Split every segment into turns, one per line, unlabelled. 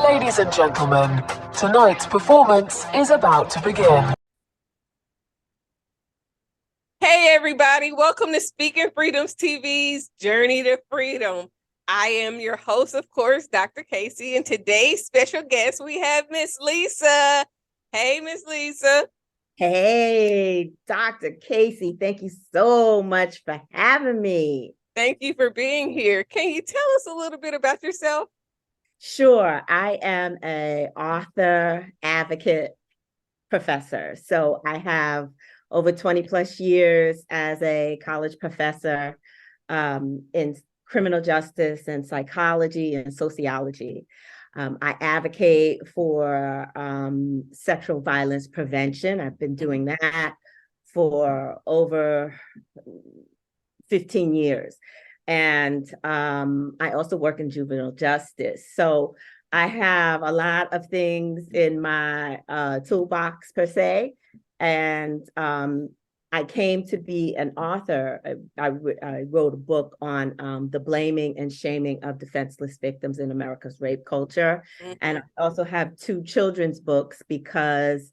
Ladies and gentlemen, tonight's performance is about to begin.
Hey everybody, welcome to Speaking Freedoms TV's Journey to Freedom. I am your host, of course, Dr. Kaci, and today's special guest, we have Miss Lisa. Hey, Miss Lisa.
Hey, Dr. Kaci, thank you so much for having me.
Thank you for being here. Can you tell us a little bit about yourself?
Sure, I am an author, advocate, professor. So I have over 20 plus years as a college professor in criminal justice and psychology and sociology. I advocate for sexual violence prevention. I've been doing that for over 15 years. And I also work in juvenile justice. So I have a lot of things in my toolbox per se. And I came to be an author. I wrote a book on the blaming and shaming of defenseless victims in America's rape culture. Mm-hmm. And I also have 2 children's books because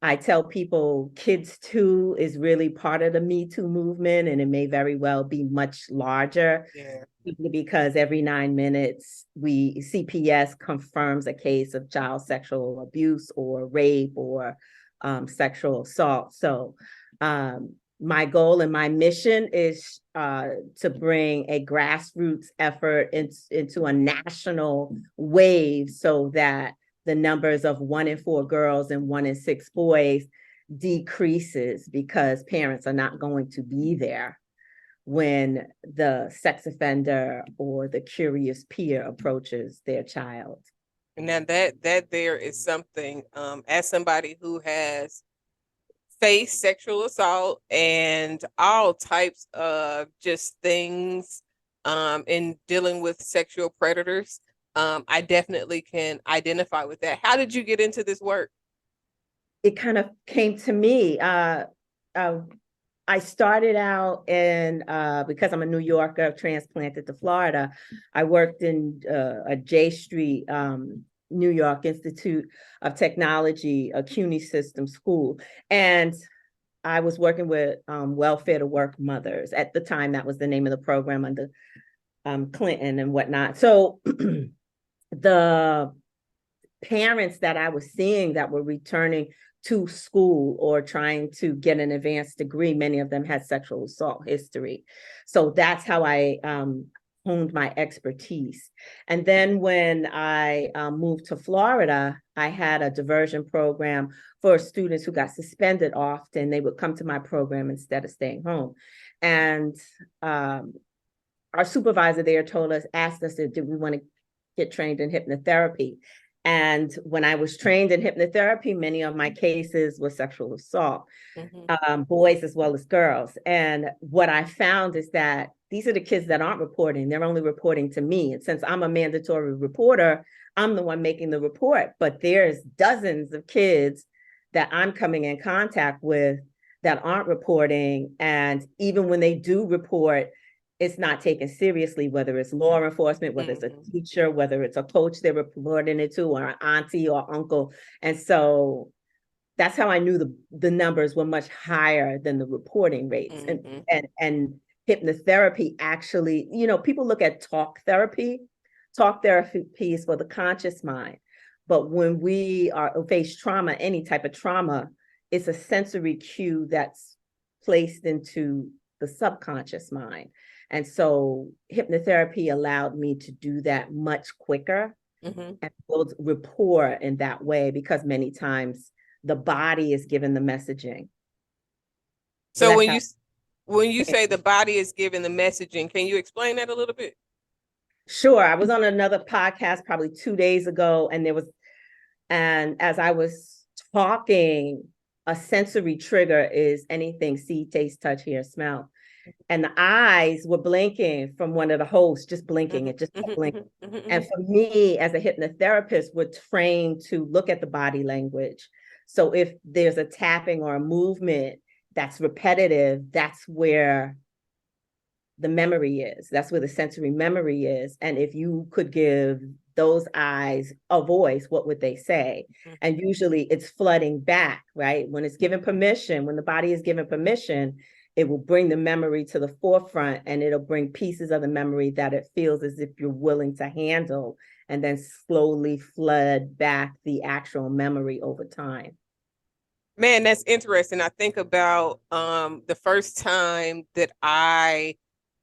I tell people kids too is really part of the Me Too movement, and it may very well be much larger. Yeah. Because every 9 minutes, CPS confirms a case of child sexual abuse or rape or sexual assault. So my goal and my mission is to bring a grassroots effort into a national wave so that the numbers of 1 in 4 girls and 1 in 6 boys decreases because parents are not going to be there when the sex offender or the curious peer approaches their child.
And now that there is something, as somebody who has faced sexual assault and all types of just things in dealing with sexual predators, I definitely can identify with that. How did you get into this work?
It kind of came to me. I started out in, because I'm a New Yorker, transplanted to Florida. I worked in a J Street, New York Institute of Technology, a CUNY system school. And I was working with welfare to work mothers. At the time, that was the name of the program under Clinton and whatnot. So the parents that I was seeing that were returning to school or trying to get an advanced degree, many of them had sexual assault history. So that's how I honed my expertise. And then when I moved to Florida, I had a diversion program for students who got suspended often. They would come to my program instead of staying home. And our supervisor there asked us, did we want to get trained in hypnotherapy? And when I was trained in hypnotherapy, many of my cases were sexual assault, boys as well as girls. And what I found is that these are the kids that aren't reporting. They're only reporting to me. And since I'm a mandatory reporter, I'm the one making the report. But there's dozens of kids that I'm coming in contact with that aren't reporting. And even when they do report, it's not taken seriously, whether it's law enforcement, whether it's a teacher, whether it's a coach they're reporting it to, or an auntie or uncle. And so that's how I knew the numbers were much higher than the reporting rates. And hypnotherapy actually, people look at talk therapy. Talk therapy is for the conscious mind. But when we face trauma, any type of trauma, it's a sensory cue that's placed into the subconscious mind. And so hypnotherapy allowed me to do that much quicker and build rapport in that way, because many times the body is given the messaging.
So when you say the body is given the messaging, can you explain that a little bit?
Sure. I was on another podcast probably 2 days ago, and as I was talking, a sensory trigger is anything see, taste, touch, hear, smell. And the eyes were blinking from one of the hosts, just blinking, it just blinking. And for me, as a hypnotherapist, we're trained to look at the body language. So if there's a tapping or a movement that's repetitive, that's where the memory is. That's where the sensory memory is. And if you could give those eyes a voice, what would they say?
Mhm.
And usually it's flooding back, right? When it's given permission, when the body is given permission, it will bring the memory to the forefront, and it'll bring pieces of the memory that it feels as if you're willing to handle, and then slowly flood back the actual memory over time.
Man, that's interesting. I think about the first time that I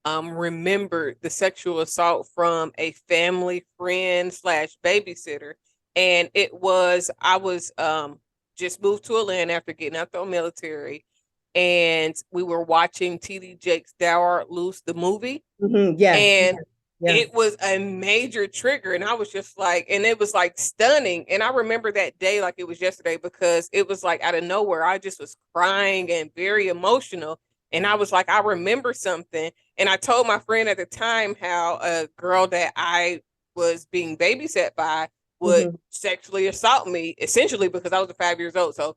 remembered the sexual assault from a family friend slash babysitter. And I was just moved to Atlanta after getting out the military. And we were watching TD Jakes' Thou Art Loose, the movie.
Yes.
And
Yeah.
it was a major trigger. And I was just like, and it was like stunning. And I remember that day like it was yesterday, because it was like out of nowhere. I just was crying and very emotional. And I was like, I remember something. And I told my friend at the time how a girl that I was being babysat by would sexually assault me, essentially because I was 5 years old. So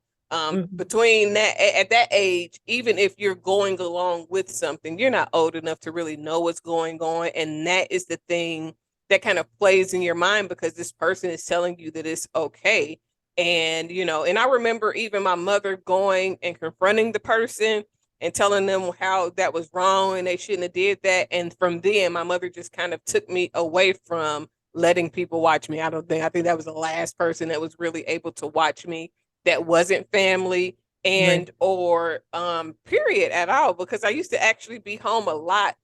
between that, at that age, even if you're going along with something, you're not old enough to really know what's going on. And that is the thing that kind of plays in your mind, because this person is telling you that it's okay. And, and I remember even my mother going and confronting the person and telling them how that was wrong and they shouldn't have did that. And from then, my mother just kind of took me away from letting people watch me. I think that was the last person that was really able to watch me that wasn't family and or period at all, because I used to actually be home a lot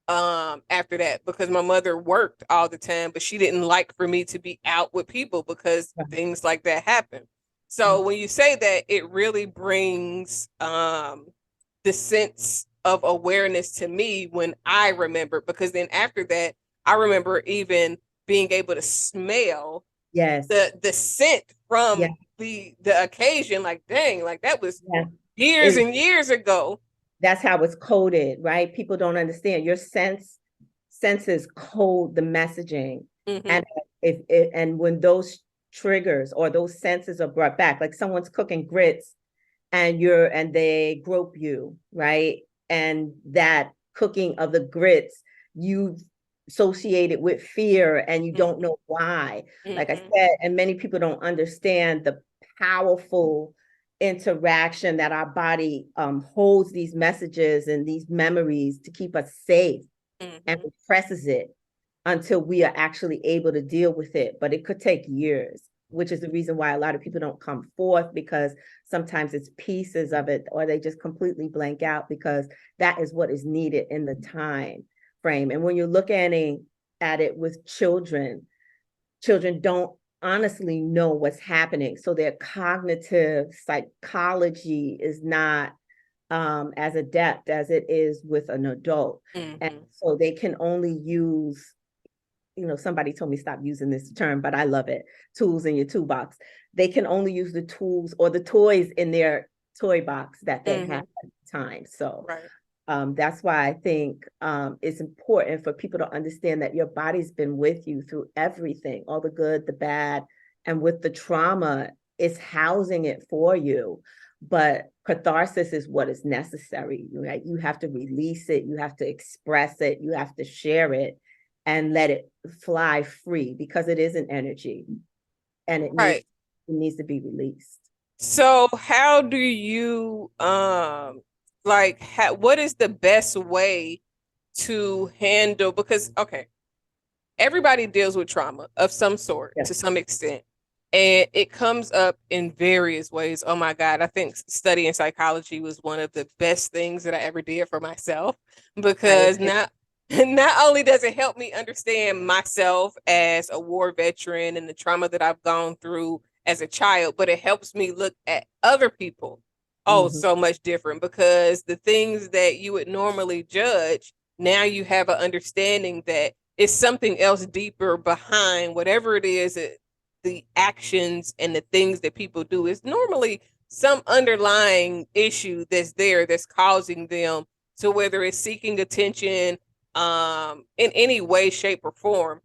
after that, because my mother worked all the time, but she didn't like for me to be out with people because things like that happen. So when you say that, it really brings the sense of awareness to me when I remember, because then after that, I remember even being able to smell the scent from the occasion. Like, dang, like that was years and years ago.
That's how it's coded, right? People don't understand. Your senses code the messaging. And and when those triggers or those senses are brought back, like someone's cooking grits and they grope you, right? And that cooking of the grits, you associate it with fear and you don't know why. Like I said, and many people don't understand the powerful interaction that our body holds these messages and these memories to keep us safe, and represses it until we are actually able to deal with it. But it could take years, which is the reason why a lot of people don't come forth, because sometimes it's pieces of it, or they just completely blank out, because that is what is needed in the time frame. And when you're looking at it with children don't honestly know what's happening. So their cognitive psychology is not as adept as it is with an adult. And so they can only use, somebody told me stop using this term, but I love it. Tools in your toolbox. They can only use the tools or the toys in their toy box that they have at the time. So that's why I think it's important for people to understand that your body's been with you through everything, all the good, the bad, and with the trauma, it's housing it for you. But catharsis is what is necessary, right? You have to release it, you have to express it, you have to share it and let it fly free, because it is an energy and it needs to be released.
So how do you what is the best way to handle, because everybody deals with trauma of some sort to some extent, and it comes up in various ways. Oh my God, I think studying psychology was one of the best things that I ever did for myself, because not only does it help me understand myself as a war veteran and the trauma that I've gone through as a child, but it helps me look at other people so much different, because the things that you would normally judge, now you have an understanding that it's something else deeper behind whatever it is, the actions and the things that people do. Is normally some underlying issue that's causing them to, whether it's seeking attention in any way, shape, or form.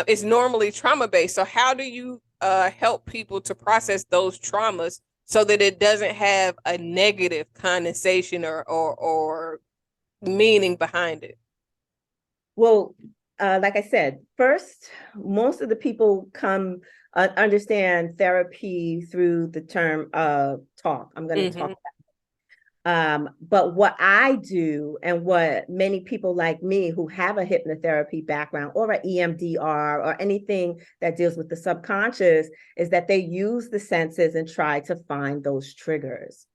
It's normally trauma based. So how do you help people to process those traumas so that it doesn't have a negative connotation or meaning behind it?
Well, like I said, first, most of the people come understand therapy through the term talk. I'm going to talk.
Mm-hmm.
But what I do, and what many people like me who have a hypnotherapy background or an EMDR or anything that deals with the subconscious, is that they use the senses and try to find those triggers.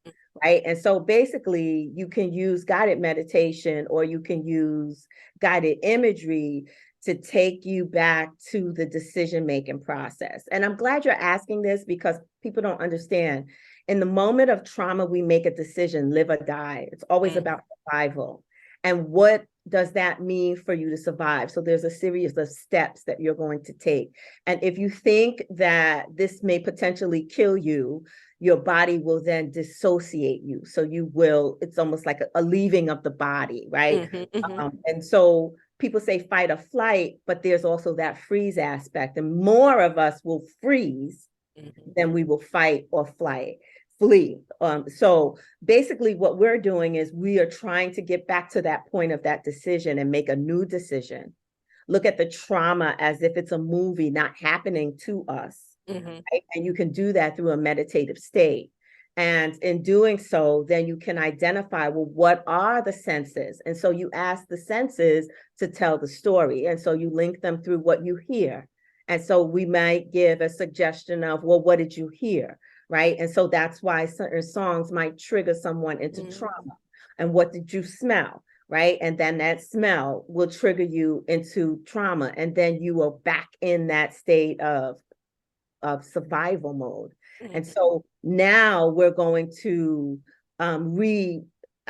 Right. And so basically, you can use guided meditation or you can use guided imagery to take you back to the decision-making process. And I'm glad you're asking this, because people don't understand. In the moment of trauma, we make a decision, live or die. It's always about survival. And what does that mean for you to survive? So there's a series of steps that you're going to take. And if you think that this may potentially kill you, your body will then dissociate you. So you will, it's almost like a leaving of the body, right? And so people say fight or flight, but there's also that freeze aspect. And more of us will freeze than we will fight or flee. So basically what we're doing is we are trying to get back to that point of that decision and make a new decision. Look at the trauma as if it's a movie not happening to us. Right? And you can do that through a meditative state. And in doing so, then you can identify, well, what are the senses? And so you ask the senses to tell the story. And so you link them through what you hear. And so we might give a suggestion of, well, what did you hear? Right. And so that's why certain songs might trigger someone into trauma. And what did you smell? Right. And then that smell will trigger you into trauma. And then you are back in that state of survival mode. And so now we're going to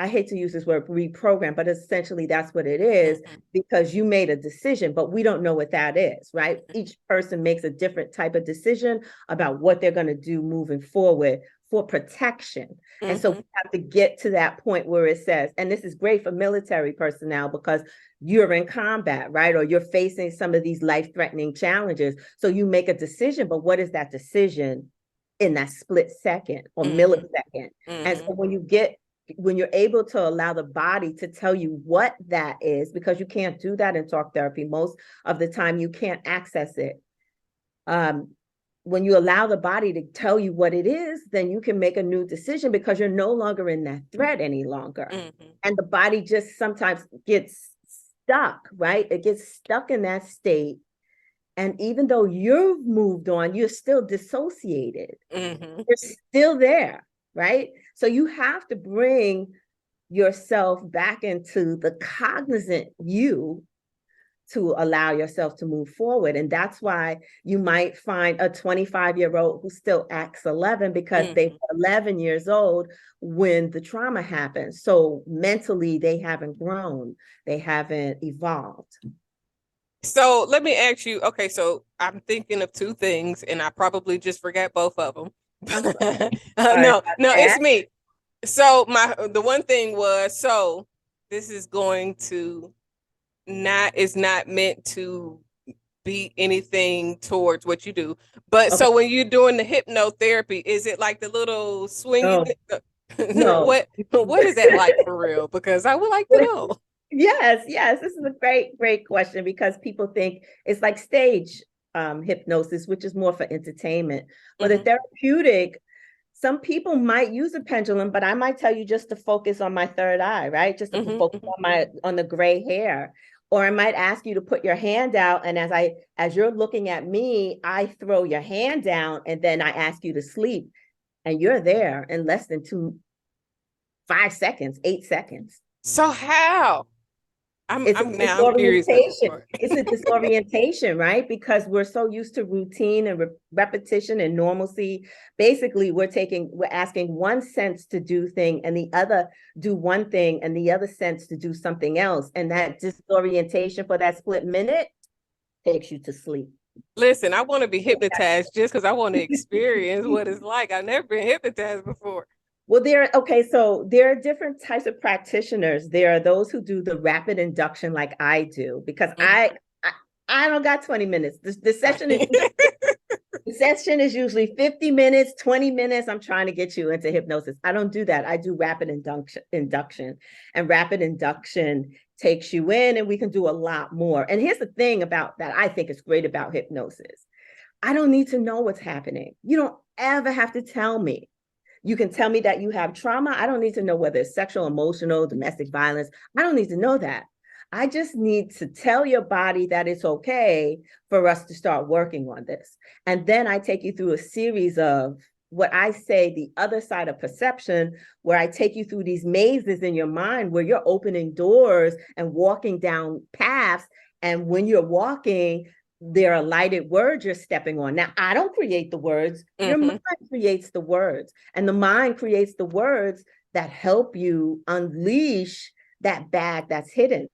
I hate to use this word reprogram, but essentially that's what it is, because you made a decision, but we don't know what that is, right? Each person makes a different type of decision about what they're going to do moving forward for protection. And so we have to get to that point where it says, and this is great for military personnel because you're in combat, right? Or you're facing some of these life-threatening challenges. So you make a decision, but what is that decision in that split second or millisecond? And so when you're able to allow the body to tell you what that is, because you can't do that in talk therapy. Most of the time you can't access it. When you allow the body to tell you what it is, then you can make a new decision because you're no longer in that threat any longer. And the body just sometimes gets stuck, right? It gets stuck in that state. And even though you've moved on, you're still dissociated. You're still there, right? So you have to bring yourself back into the cognizant you to allow yourself to move forward. And that's why you might find a 25-year-old who still acts 11 because they were 11 years old when the trauma happened. So mentally, they haven't grown. They haven't evolved.
So let me ask you, okay, so I'm thinking of two things and I probably just forgot both of them. No, it's me. So the one thing was, so this is going to is not meant to be anything towards what you do. But so when you're doing the hypnotherapy, is it like the little swinging?
No.
What is that like for real? Because I would like to know.
Yes. This is a great question, because people think it's like stage hypnosis, which is more for entertainment. But the therapeutic, some people might use a pendulum, but I might tell you just to focus on my third eye, right? Just to focus on the gray hair. Or I might ask you to put your hand out, and as you're looking at me, I throw your hand down, and then I ask you to sleep, and you're there in less than 5 seconds, 8 seconds.
So how? I'm curious.
It's a disorientation, right? Because we're so used to routine and repetition and normalcy. Basically, we're asking one sense to do thing and the other do one thing and the other sense to do something else. And that disorientation for that split minute takes you to sleep.
Listen, I want to be hypnotized just because I want to experience what it's like. I've never been hypnotized before.
Well, so there are different types of practitioners. There are those who do the rapid induction like I do, because I don't got 20 minutes. The session is usually 50 minutes, 20 minutes. I'm trying to get you into hypnosis. I don't do that. I do rapid induction. And rapid induction takes you in, and we can do a lot more. And here's the thing about that I think is great about hypnosis. I don't need to know what's happening. You don't ever have to tell me. You can tell me that you have trauma. I don't need to know whether it's sexual, emotional, domestic violence. I don't need to know that. I just need to tell your body that it's okay for us to start working on this. And then I take you through a series of what I say, the other side of perception, where I take you through these mazes in your mind where you're opening doors and walking down paths. And when you're walking, there are lighted words you're stepping on. Now, I don't create the words. Your mind creates the words. And the mind creates the words that help you unleash that bag that's hidden.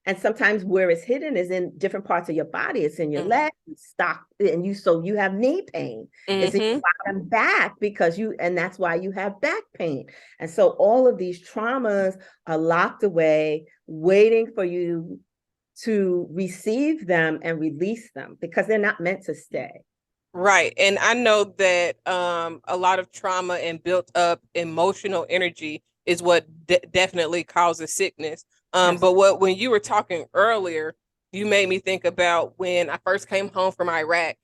And sometimes where it's hidden is in different parts of your body. It's in your leg, stock, and you have knee pain. It's in your bottom back and that's why you have back pain. And so all of these traumas are locked away, waiting for you to receive them and release them, because they're not meant to stay.
Right. And I know that a lot of trauma and built up emotional energy is what definitely causes sickness. But when you were talking earlier, you made me think about when I first came home from Iraq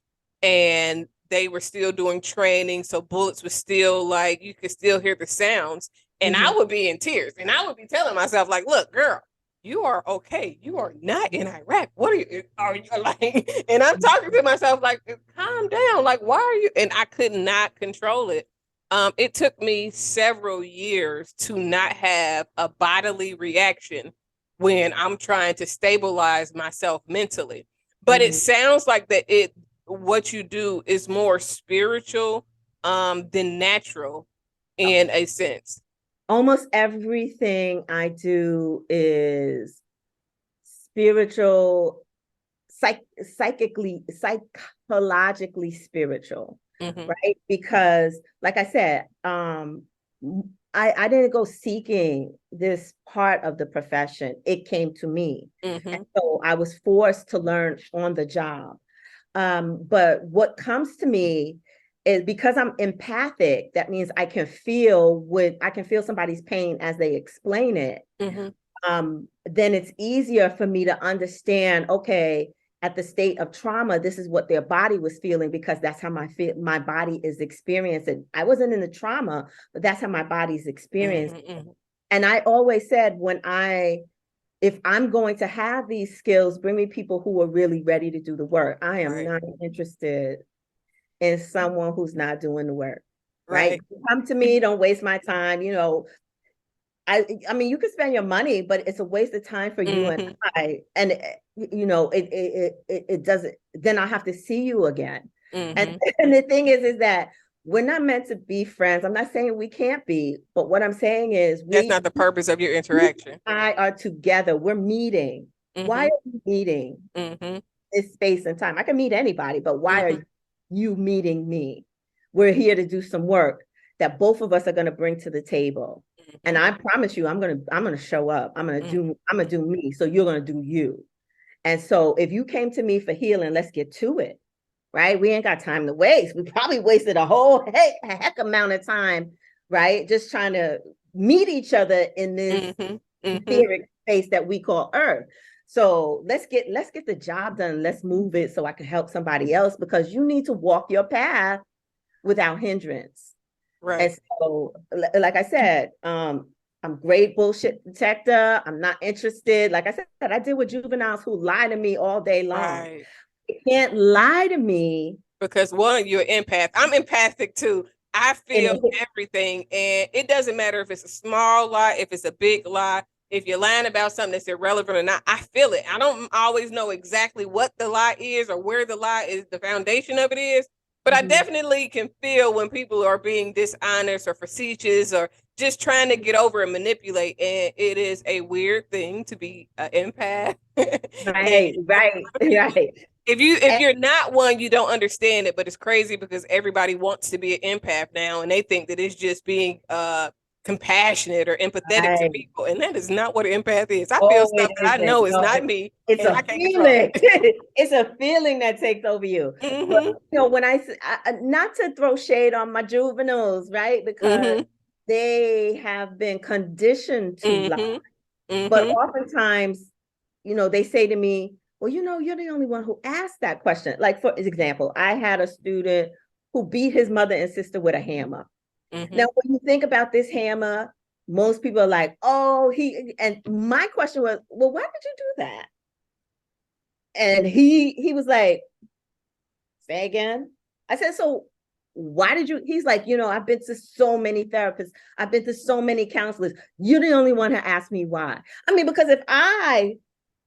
and they were still doing training. So bullets were still like, you could still hear the sounds. And I would be in tears and I would be telling myself like, look, girl, you are okay. You are not in Iraq. What are you like? And I'm talking to myself like, calm down. Like, why are you? And I could not control it. It took me several years to not have a bodily reaction when I'm trying to stabilize myself mentally. But it sounds like what you do is more spiritual than natural in a sense.
Almost everything I do is spiritual, psychologically spiritual, right? Because like I said, I didn't go seeking this part of the profession. It came to me. And so I was forced to learn on the job. But what comes to me is because I'm empathic, that means I can feel somebody's pain as they explain it. Then it's easier for me to understand, okay, at the state of trauma, this is what their body was feeling, because that's how my body is experiencing. I wasn't in the trauma, but that's how my body's experiencing. And I always said, if I'm going to have these skills, bring me people who are really ready to do the work. I am not interested in someone who's not doing the work. Right? Come to me, don't waste my time. I mean, you can spend your money, but it's a waste of time for you and I. And it doesn't. Then I'll have to see you again. And the thing is that we're not meant to be friends. I'm not saying we can't be, but what I'm saying is
that's not the purpose of your interaction.
I are together. We're meeting. Why are we meeting? It's space and time. I can meet anybody, but why are you meeting me? We're here to do some work that both of us are going to bring to the table. And I promise you, I'm gonna show up. I'm gonna do me. So you're gonna do you. And so if you came to me for healing, let's get to it. Right? We ain't got time to waste. We probably wasted a heck amount of time, right? Just trying to meet each other in this etheric space that we call Earth. So let's get the job done. Let's move it so I can help somebody else, because you need to walk your path without hindrance. Right. And so, like I said, I'm great bullshit detector. I'm not interested. Like I said, I deal with juveniles who lie to me all day long. Right. You can't lie to me.
Because one, you're an empath. I'm empathic too. I feel everything. And it doesn't matter if it's a small lie, if it's a big lie, if you're lying about something that's irrelevant or not, I feel it. I don't always know exactly what the lie is or where the lie is, the foundation of it is. But I definitely can feel when people are being dishonest or facetious or just trying to get over and manipulate. And it is a weird thing to be an empath.
Right.
If you're not one, you don't understand it. But it's crazy because everybody wants to be an empath now, and they think that it's just being compassionate or empathetic to people, and that is not what an empath is. I feel stuff that I know is not me.
It's a feeling. It's a feeling that takes over you. But, when I not to throw shade on my juveniles, right? Because they have been conditioned to lie. But oftentimes, they say to me, well, you're the only one who asked that question. Like, for example, I had a student who beat his mother and sister with a hammer. Now, when you think about this hammer, most people are like, oh, and my question was, well, why did you do that? And he was like, say again. I said, so why did you? He's like, I've been to so many therapists. I've been to so many counselors. You're the only one who asked me why. I mean, because if I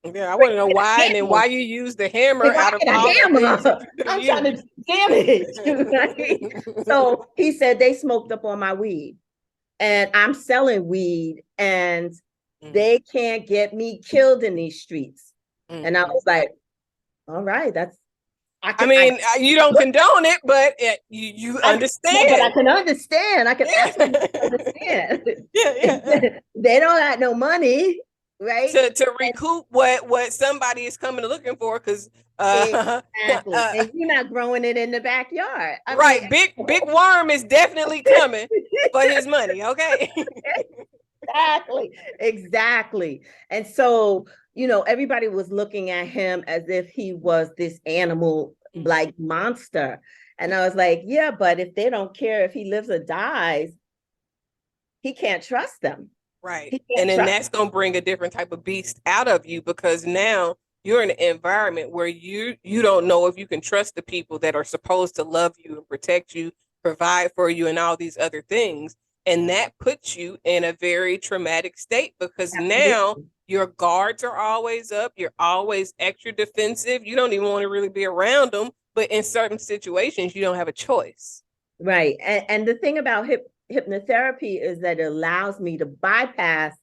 want to know why, and then why you use the hammer out of all the things
I'm trying to damage. Right? So he said they smoked up on my weed, and I'm selling weed, and they can't get me killed in these streets. And I was like, all right,
you don't condone it, but you understand.
But I can understand. I can absolutely understand.
Yeah.
They don't have no money, right?
To recoup what somebody is coming looking for, because
exactly. And you're not growing it in the backyard.
I mean, big worm is definitely coming for his money. Okay.
Exactly. And so, everybody was looking at him as if he was this animal like monster. And I was like, yeah, but if they don't care if he lives or dies, he can't trust them.
Right. And then that's going to bring a different type of beast out of you, because now you're in an environment where you don't know if you can trust the people that are supposed to love you and protect you, provide for you, and all these other things. And that puts you in a very traumatic state, because now your guards are always up. You're always extra defensive. You don't even want to really be around them. But in certain situations, you don't have a choice.
Right. And the thing about hypnotherapy is that it allows me to bypass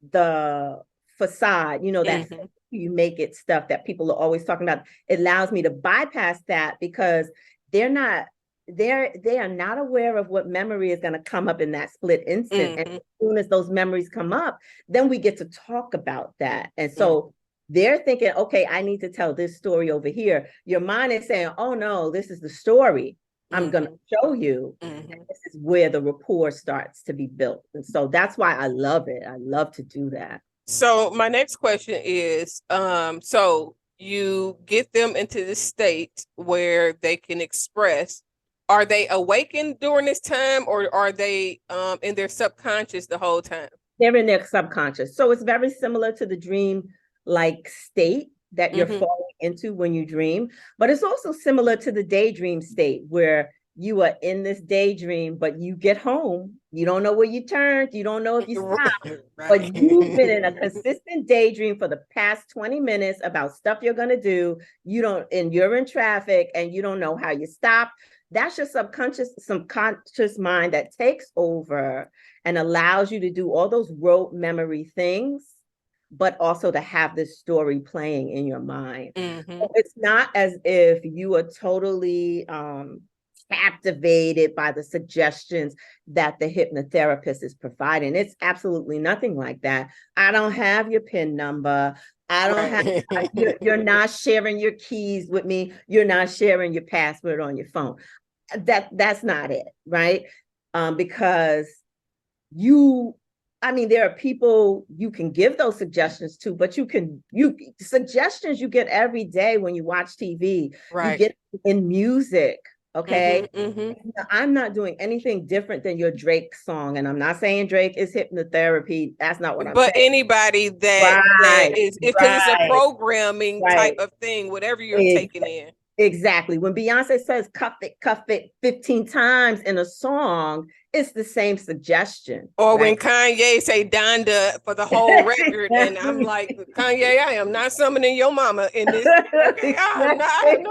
the facade, that you make it stuff that people are always talking about. It allows me to bypass that, because they are not aware of what memory is going to come up in that split instant. And as soon as those memories come up, then we get to talk about that. And so they're thinking, okay, I need to tell this story over here. Your mind is saying, oh no, this is the story I'm going to show you. And this is where the rapport starts to be built. And so that's why I love it. I love to do that.
So my next question is, so you get them into the state where they can express. Are they awakened during this time, or are they in their subconscious the whole time?
They're in their subconscious. So it's very similar to the dream-like state that you're falling into when you dream. But it's also similar to the daydream state, where you are in this daydream, but you get home. You don't know where you turned. You don't know if you stopped. Right. But you've been in a consistent daydream for the past 20 minutes about stuff you're going to do. And you're in traffic and you don't know how you stop. That's your subconscious mind that takes over and allows you to do all those rote memory things, but also to have this story playing in your mind. So it's not as if you are totally captivated by the suggestions that the hypnotherapist is providing. It's absolutely nothing like that. I don't have your PIN number. I don't have, you're not sharing your keys with me. You're not sharing your password on your phone. That's not it, right? Because there are people you can give those suggestions to, but suggestions you get every day when you watch TV, you get in music. Okay. I'm not doing anything different than your Drake song. And I'm not saying Drake is hypnotherapy. That's not what I'm saying.
But anybody that is, because it's a programming type of thing, whatever you're taking in.
Exactly. When Beyonce says cuff it 15 times in a song, it's the same suggestion.
Or when Kanye say Donda for the whole record, and I'm like, Kanye, I am not summoning your mama in this. Okay, I don't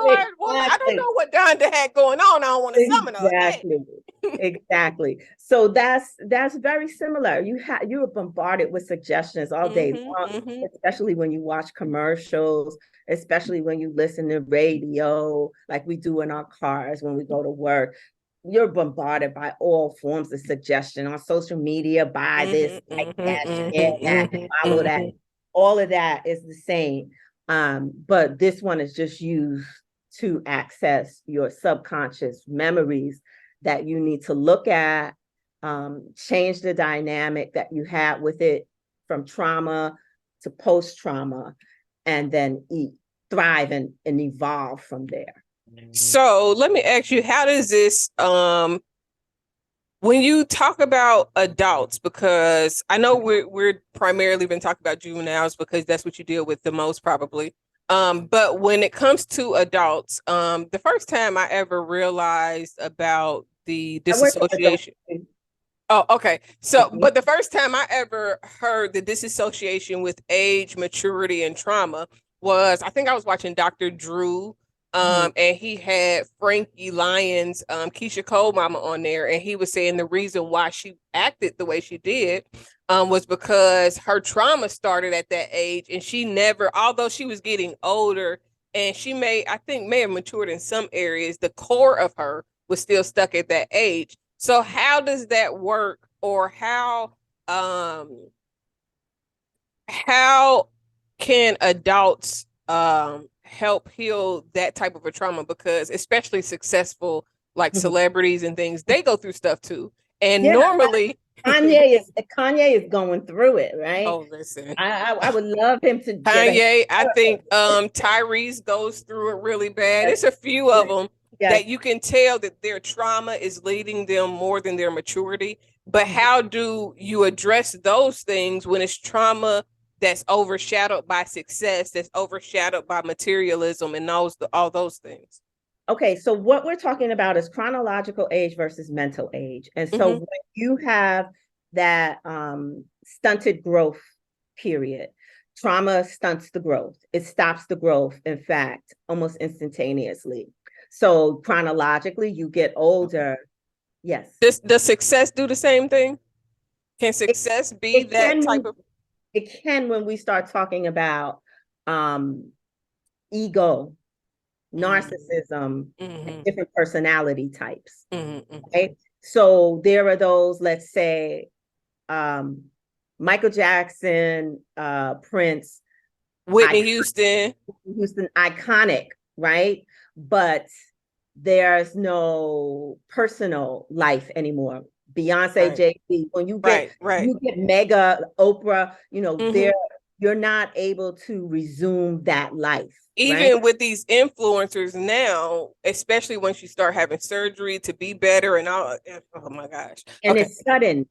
know what Donda had going on. I don't want to summon her.
Exactly. So that's very similar. You are bombarded with suggestions all day long, especially when you watch commercials, especially when you listen to radio, like we do in our cars when we go to work. You're bombarded by all forms of suggestion on social media, buy this, like that, share that, follow that. All of that is the same. But this one is just used to access your subconscious memories that you need to look at, change the dynamic that you had with it from trauma to post-trauma, and then thrive and evolve from there.
So let me ask you, how does this when you talk about adults, because I know we're primarily been talking about juveniles because that's what you deal with the most probably. But when it comes to adults, the first time I ever realized about the disassociation. Oh, okay. So, but the first time I ever heard the disassociation with age, maturity, and trauma was, I think I was watching Dr. Drew, and he had Frankie Lyons, Keisha Cole mama on there, and he was saying the reason why she acted the way she did, was because her trauma started at that age, and she never, although she was getting older, and she I think may have matured in some areas, the core of her was still stuck at that age. So how does that work, or how can adults help heal that type of a trauma? Because especially successful like celebrities and things, they go through stuff too. And normally
Kanye is going through it, right?
Oh, listen.
I would love him to
Kanye, I think Tyrese goes through it really bad. It's a few of them that you can tell that their trauma is leading them more than their maturity. But how do you address those things when it's trauma that's overshadowed by success, that's overshadowed by materialism and all those things?
Okay, so what we're talking about is chronological age versus mental age. And so when you have that stunted growth period, trauma stunts the growth. It stops the growth, in fact, almost instantaneously. So chronologically, you get older. Yes.
Does success do the same thing? Can success be that type of?
It can when we start talking about ego, narcissism, and different personality types. Right? So there are those, let's say, Michael Jackson, Prince,
Whitney Houston,
iconic, right? But there's no personal life anymore. Beyonce, Jay-Z, when you get you get mega Oprah, you're not able to resume that life.
Even with these influencers now, especially once you start having surgery to be better and all, oh my gosh.
And it's sudden.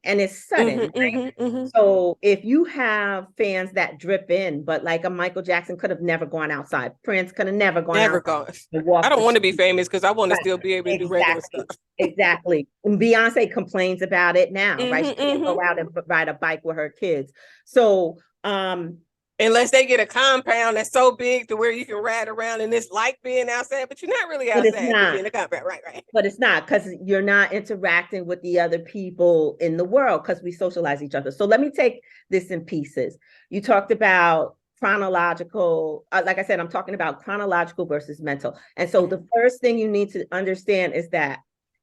Right? So if you have fans that drip in, but like a Michael Jackson could have never gone outside. Prince could have never gone outside.
I don't want to be famous because I want to still be able to do regular stuff.
Exactly. And Beyonce complains about it now, right? She can't go out and ride a bike with her kids. So
unless they get a compound that's so big to where you can ride around and it's like being outside, but you're not really outside. But it's not. In a compound. Right.
But it's not, because you're not interacting with the other people in the world, because we socialize each other. So let me take this in pieces. You talked about chronological, like I said, I'm talking about chronological versus mental. And so the first thing you need to understand is that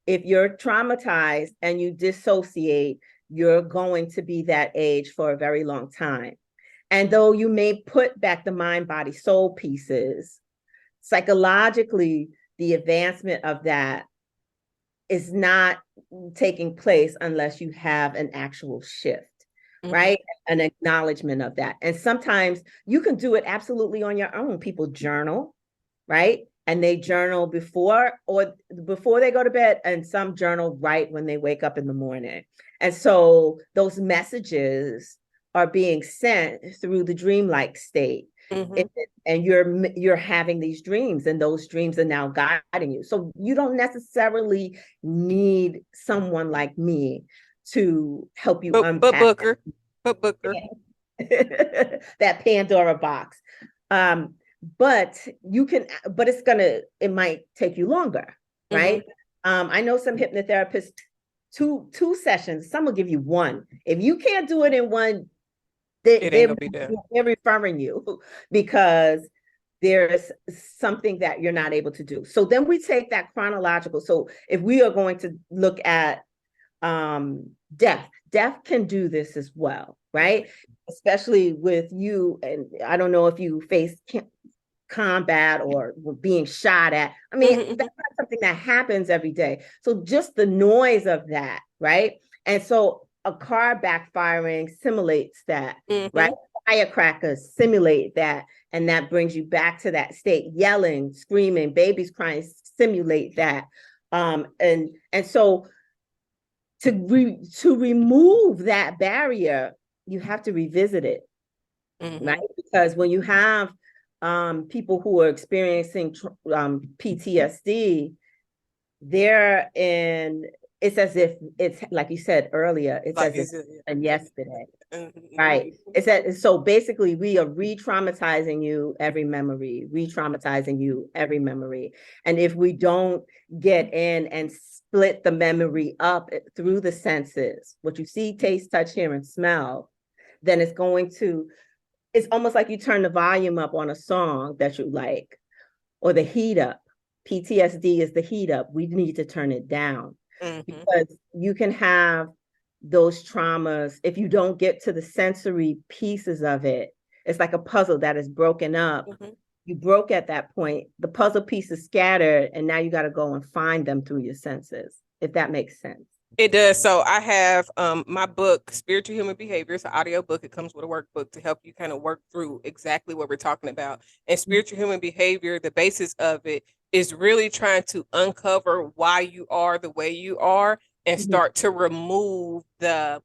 if you're traumatized and you dissociate, you're going to be that age for a very long time. And though you may put back the mind, body, soul pieces, psychologically, the advancement of that is not taking place unless you have an actual shift, right? An acknowledgement of that. And sometimes you can do it absolutely on your own. People journal, right? And they journal before they go to bed, and some journal right when they wake up in the morning. And so those messages are being sent through the dreamlike state. And you're having these dreams, and those dreams are now guiding you. So you don't necessarily need someone like me to help you unpack that Pandora box. But it might take you longer, right? I know some hypnotherapists, two sessions, some will give you one. If you can't do it in one, they're referring you because there's something that you're not able to do. So then we take that chronological. So if we are going to look at death can do this as well, right? Especially with you, and I don't know if you face combat or being shot at. I mean, that's not something that happens every day. So just the noise of that, right? And so a car backfiring simulates that,
Mhm.
right? Firecrackers simulate that, and that brings you back to that state. Yelling, screaming, babies crying simulate that. And so to remove that barrier, you have to revisit it, right? Because when you have people who are experiencing PTSD, they're in, it's as if it's like you said earlier, it's
Like,
as if and yesterday,
Mhm.
right? It's that, so basically we are re-traumatizing you every memory, re-traumatizing you every memory. And if we don't get in and split the memory up through the senses, what you see, taste, touch, hear, and smell, then it's almost like you turn the volume up on a song that you like, or the heat up. PTSD is the heat up. We need to turn it down, because you can have those traumas if you don't get to the sensory pieces of it. It's like a puzzle that is broken up. You broke at that point, the puzzle pieces scattered, and now you got to go and find them through your senses, if that makes sense.
It does. So I have my book, Spiritual Human Behavior. It's an audio book. It comes with a workbook to help you kind of work through exactly what we're talking about. And spiritual human behavior, the basis of it is really trying to uncover why you are the way you are and start to remove the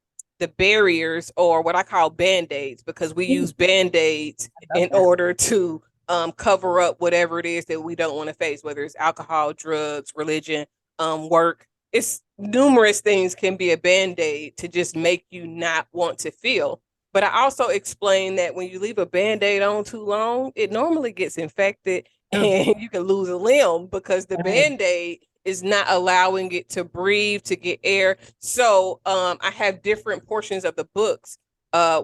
barriers, or what I call band-aids, because we use band-aids in order to cover up whatever it is that we don't want to face, whether it's alcohol, drugs, religion, work. It's numerous things can be a band-aid to just make you not want to feel. But I also explain that when you leave a band-aid on too long, it normally gets infected and you can lose a limb, because the band-aid is not allowing it to breathe, to get air. So I have different portions of the books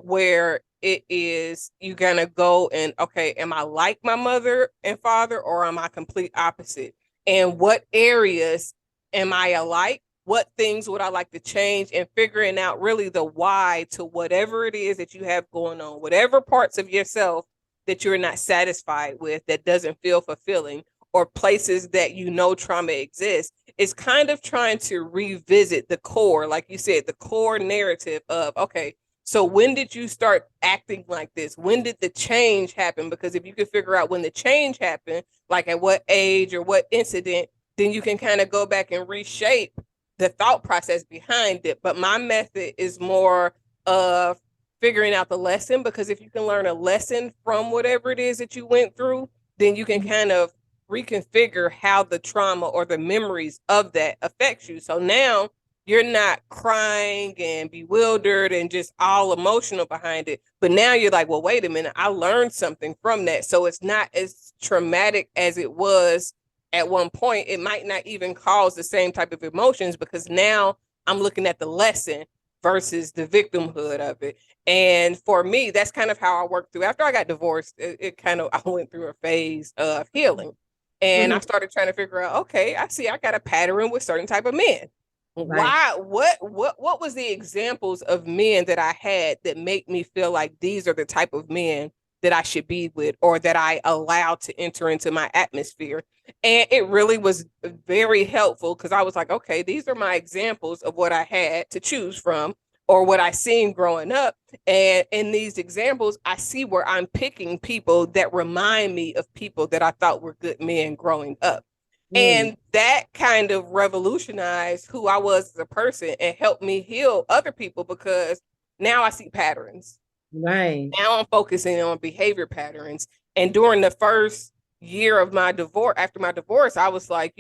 where it is, you gonna go and, okay, am I like my mother and father, or am I complete opposite? And what areas am I alike? What things would I like to change? And figuring out really the why to whatever it is that you have going on, whatever parts of yourself that you're not satisfied with, that doesn't feel fulfilling, or places that you know trauma exists. It's kind of trying to revisit the core, like you said, the core narrative of, okay, so when did you start acting like this? When did the change happen? Because if you could figure out when the change happened, like at what age or what incident, then you can kind of go back and reshape the thought process behind it. But my method is more of figuring out the lesson, because if you can learn a lesson from whatever it is that you went through, then you can kind of reconfigure how the trauma or the memories of that affects you. So now you're not crying and bewildered and just all emotional behind it. But now you're like, well, wait a minute, I learned something from that. So it's not as traumatic as it was at one point. It might not even cause the same type of emotions, because now I'm looking at the lesson versus the victimhood of it. And for me, that's kind of how I worked through. After I got divorced, I went through a phase of healing. And I started trying to figure out, okay, I see I got a pattern with certain type of men. Why, what was the examples of men that I had that make me feel like these are the type of men that I should be with, or that I allowed to enter into my atmosphere? And it really was very helpful, because I was like, okay, these are my examples of what I had to choose from, or what I seen growing up. And in these examples, I see where I'm picking people that remind me of people that I thought were good men growing up. And that kind of revolutionized who I was as a person and helped me heal other people, because now I see patterns.
Right.
Now I'm focusing on behavior patterns. And during the first year of my divorce, after my divorce, I was like,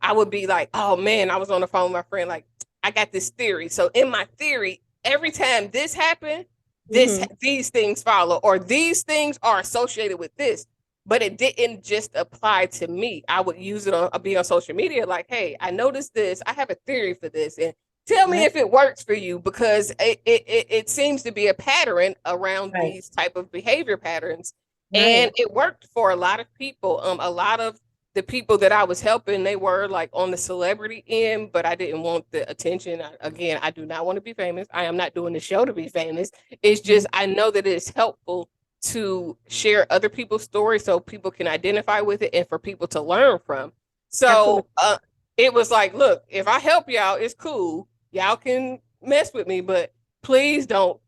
I would be like, oh man, I was on the phone with my friend, like, I got this theory. So in my theory, every time this happened, these things follow, or these things are associated with this. But it didn't just apply to me. I would use it I'll be on social media, like, hey, I noticed this. I have a theory for this. And tell me if it works for you, because it seems to be a pattern around these type of behavior patterns. And it worked for a lot of people. A lot of the people that I was helping, they were like on the celebrity end, but I didn't want the attention. Again, I do not want to be famous. I am not doing the show to be famous. It's just, I know that it's helpful to share other people's stories so people can identify with it and for people to learn from. So it was like, look, if I help y'all, it's cool. Y'all can mess with me, but please don't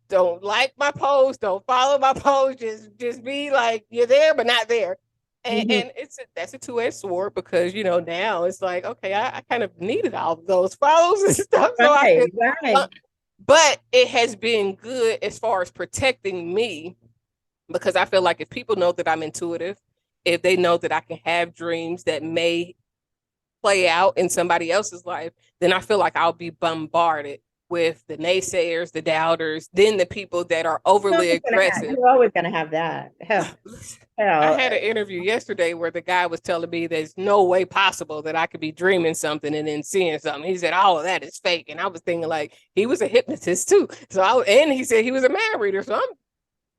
like my post, don't follow my post, just be like you're there but not there. And that's a two-edged sword, because now it's like, okay, I kind of needed all of those follows and stuff, so
Right,
but it has been good as far as protecting me, because I feel like if people know that I'm intuitive, if they know that I can have dreams that may play out in somebody else's life, then I feel like I'll be bombarded with the naysayers, the doubters, then the people that are overly aggressive.
You're always gonna have that. Hell,
I had an interview yesterday where the guy was telling me there's no way possible that I could be dreaming something and then seeing something. He said all of that is fake, and I was thinking like he was a hypnotist too. And he said he was a mind reader, so I'm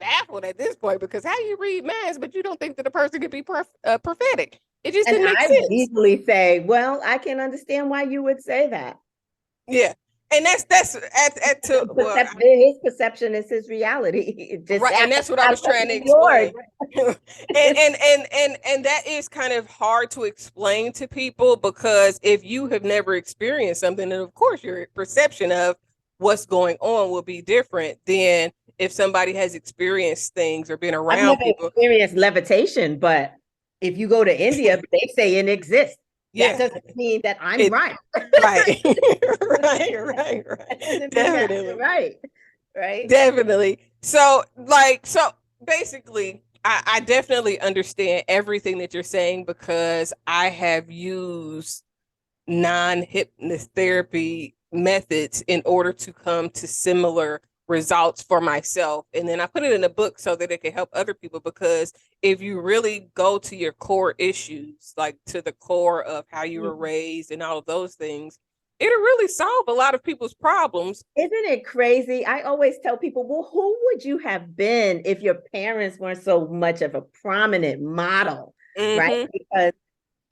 baffled at this point, because how you read minds but you don't think that a person could be prophetic? It just didn't make sense.
I would easily say, well, I can understand why you would say that.
Yeah. And that's
his perception is his reality.
Right, and that's what I was trying to explain. and that is kind of hard to explain to people, because if you have never experienced something, then of course your perception of what's going on will be different than if somebody has experienced things or been around people.
Experienced levitation, but if you go to India, they say it exists. That doesn't mean that I'm right.
Right. right. Definitely.
Right.
Definitely. So basically, I definitely understand everything that you're saying, because I have used non-hypnotherapy methods in order to come to similar results for myself. And then I put it in a book so that it can help other people, because if you really go to your core issues, like to the core of how you were raised and all of those things, it'll really solve a lot of people's problems.
Isn't it crazy? I always tell people, well, who would you have been if your parents weren't so much of a prominent model, right? Because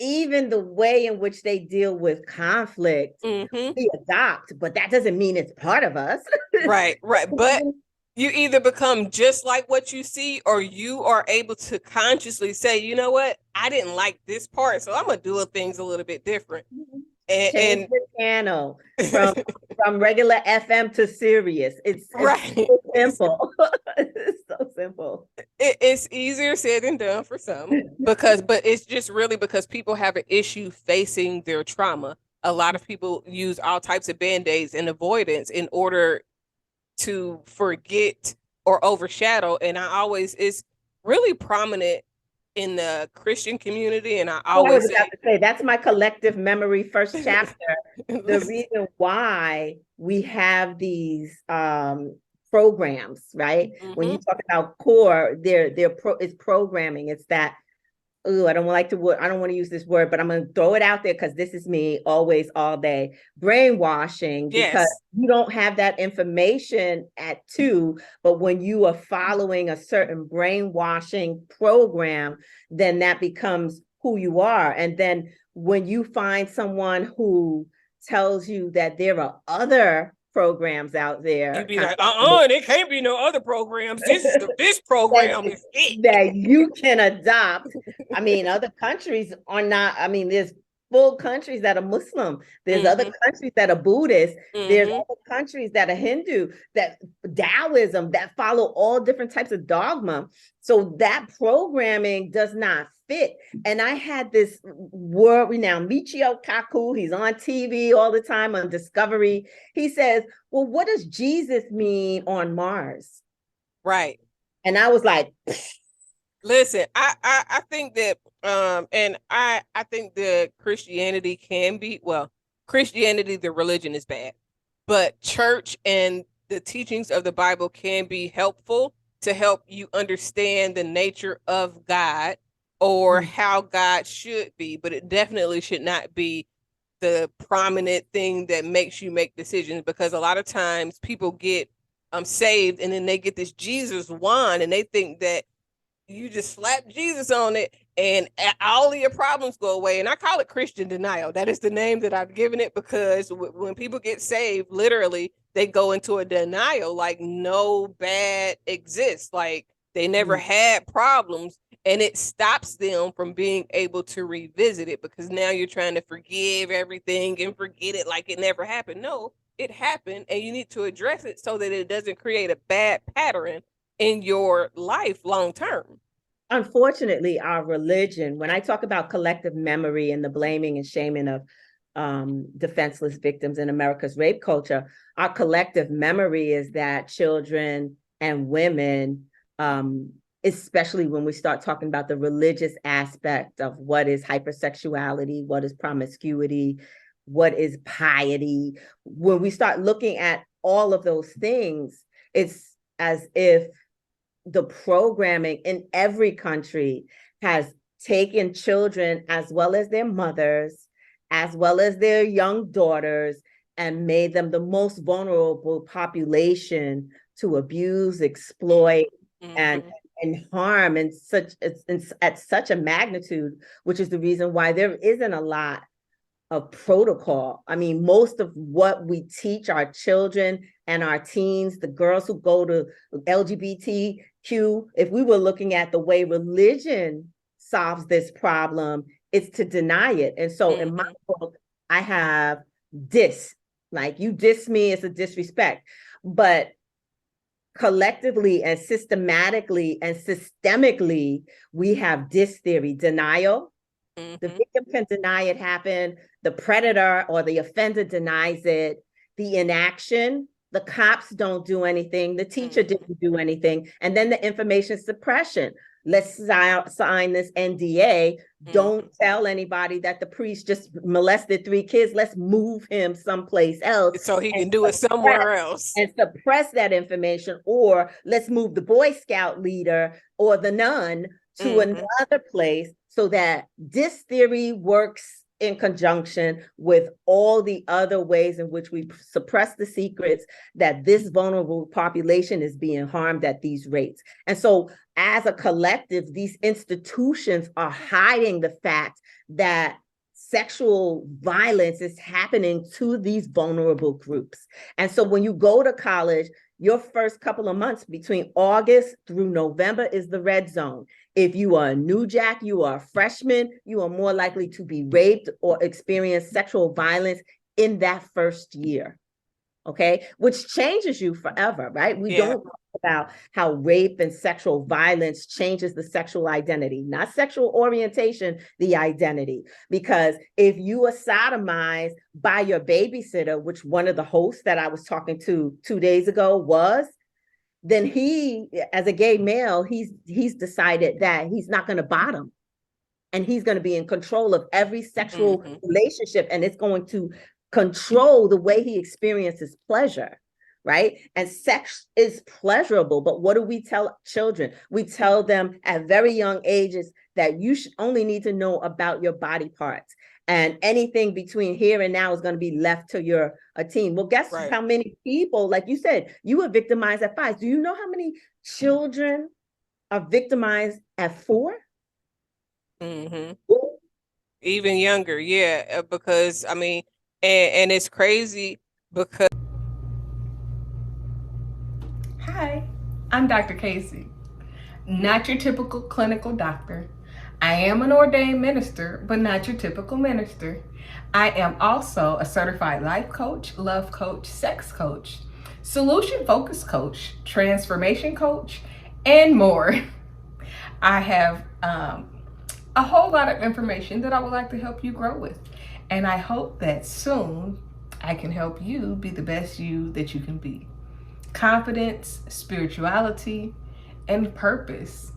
even the way in which they deal with conflict, we adopt, but that doesn't mean it's part of us.
Right. But you either become just like what you see, or you are able to consciously say, you know what, I didn't like this part, so I'm going to do things a little bit different.
And the channel from regular FM to Sirius. It's so simple. It's so simple.
It's easier said than done for some, but it's just really because people have an issue facing their trauma. A lot of people use all types of band-aids and avoidance in order to forget or overshadow. And it's really prominent in the Christian community, and I was
about to say that's my collective memory first chapter. The reason why we have these programs, right? When you talk about core, it's programming. It's that. I don't want to use this word, but I'm going to throw it out there because this is me always, all day. Brainwashing, because you don't have that information at 2, but when you are following a certain brainwashing program, then that becomes who you are. And then when you find someone who tells you that there are other programs out there,
you'd be like, there can't be no other programs. This program is it
that you can adopt. I mean, other countries are not. I mean, there's full countries that are Muslim. There's other countries that are Buddhist. There's other countries that are Hindu, that Taoism, that follow all different types of dogma. So that programming does not fit. And I had this world-renowned Michio Kaku. He's on TV all the time on Discovery. He says, well, what does Jesus mean on Mars?
Right.
And I was like,
listen, I think that and I think that Christianity can be, Christianity, the religion, is bad, but church and the teachings of the Bible can be helpful to help you understand the nature of God, or how God should be, but it definitely should not be the prominent thing that makes you make decisions, because a lot of times people get saved and then they get this Jesus wand and they think that you just slap Jesus on it and all of your problems go away. And I call it Christian denial. That is the name that I've given it, because when people get saved, literally they go into a denial, like no bad exists, like they never had problems. And it stops them from being able to revisit it, because now you're trying to forgive everything and forget it like it never happened. No, it happened and you need to address it so that it doesn't create a bad pattern in your life long term.
Unfortunately, our religion, when I talk about collective memory and the blaming and shaming of defenseless victims in America's rape culture, our collective memory is that children and women, especially when we start talking about the religious aspect of what is hypersexuality, what is promiscuity, what is piety, when we start looking at all of those things, it's as if the programming in every country has taken children as well as their mothers, as well as their young daughters, and made them the most vulnerable population to abuse, exploit, and harm in at such a magnitude, which is the reason why there isn't a lot of protocol. I mean, most of what we teach our children and our teens, the girls who go to LGBTQ, if we were looking at the way religion solves this problem, it's to deny it. And so in my book, I have like you diss me, it's a disrespect. But collectively and systematically and systemically, we have dis theory, denial. The victim can deny it happened. The predator or the offender denies it. The inaction, the cops don't do anything. The teacher didn't do anything. And then the information suppression. Let's sign this NDA. Don't tell anybody that the priest just molested 3 kids. Let's move him someplace else.
So he can do it somewhere else.
And suppress that information. Or let's move the Boy Scout leader or the nun to another place, so that this theory works in conjunction with all the other ways in which we suppress the secrets that this vulnerable population is being harmed at these rates. And so as a collective, these institutions are hiding the fact that sexual violence is happening to these vulnerable groups. And so when you go to college, your first couple of months between August through November is the red zone. If you are a new jack, you are a freshman, you are more likely to be raped or experience sexual violence in that first year. Okay, which changes you forever, right? We don't talk about how rape and sexual violence changes the sexual identity, not sexual orientation, the identity. Because if you are sodomized by your babysitter, which one of the hosts that I was talking to 2 days ago was, then he, as a gay male, he's decided that he's not going to bottom. And he's going to be in control of every sexual relationship, and it's going to control the way he experiences pleasure, right? And sex is pleasurable, but what do we tell children? We tell them at very young ages that you should only need to know about your body parts, and anything between here and now is going to be left to your teen. Well, guess how many people, like you said, you were victimized at 5. Do you know how many children are victimized at 4?
Even younger, because I mean, and it's crazy because.
Hi, I'm Dr. Kaci, not your typical clinical doctor. I am an ordained minister, but not your typical minister. I am also a certified life coach, love coach, sex coach, solution focus coach, transformation coach, and more. I have a whole lot of information that I would like to help you grow with. And I hope that soon I can help you be the best you that you can be. Confidence, spirituality, and purpose.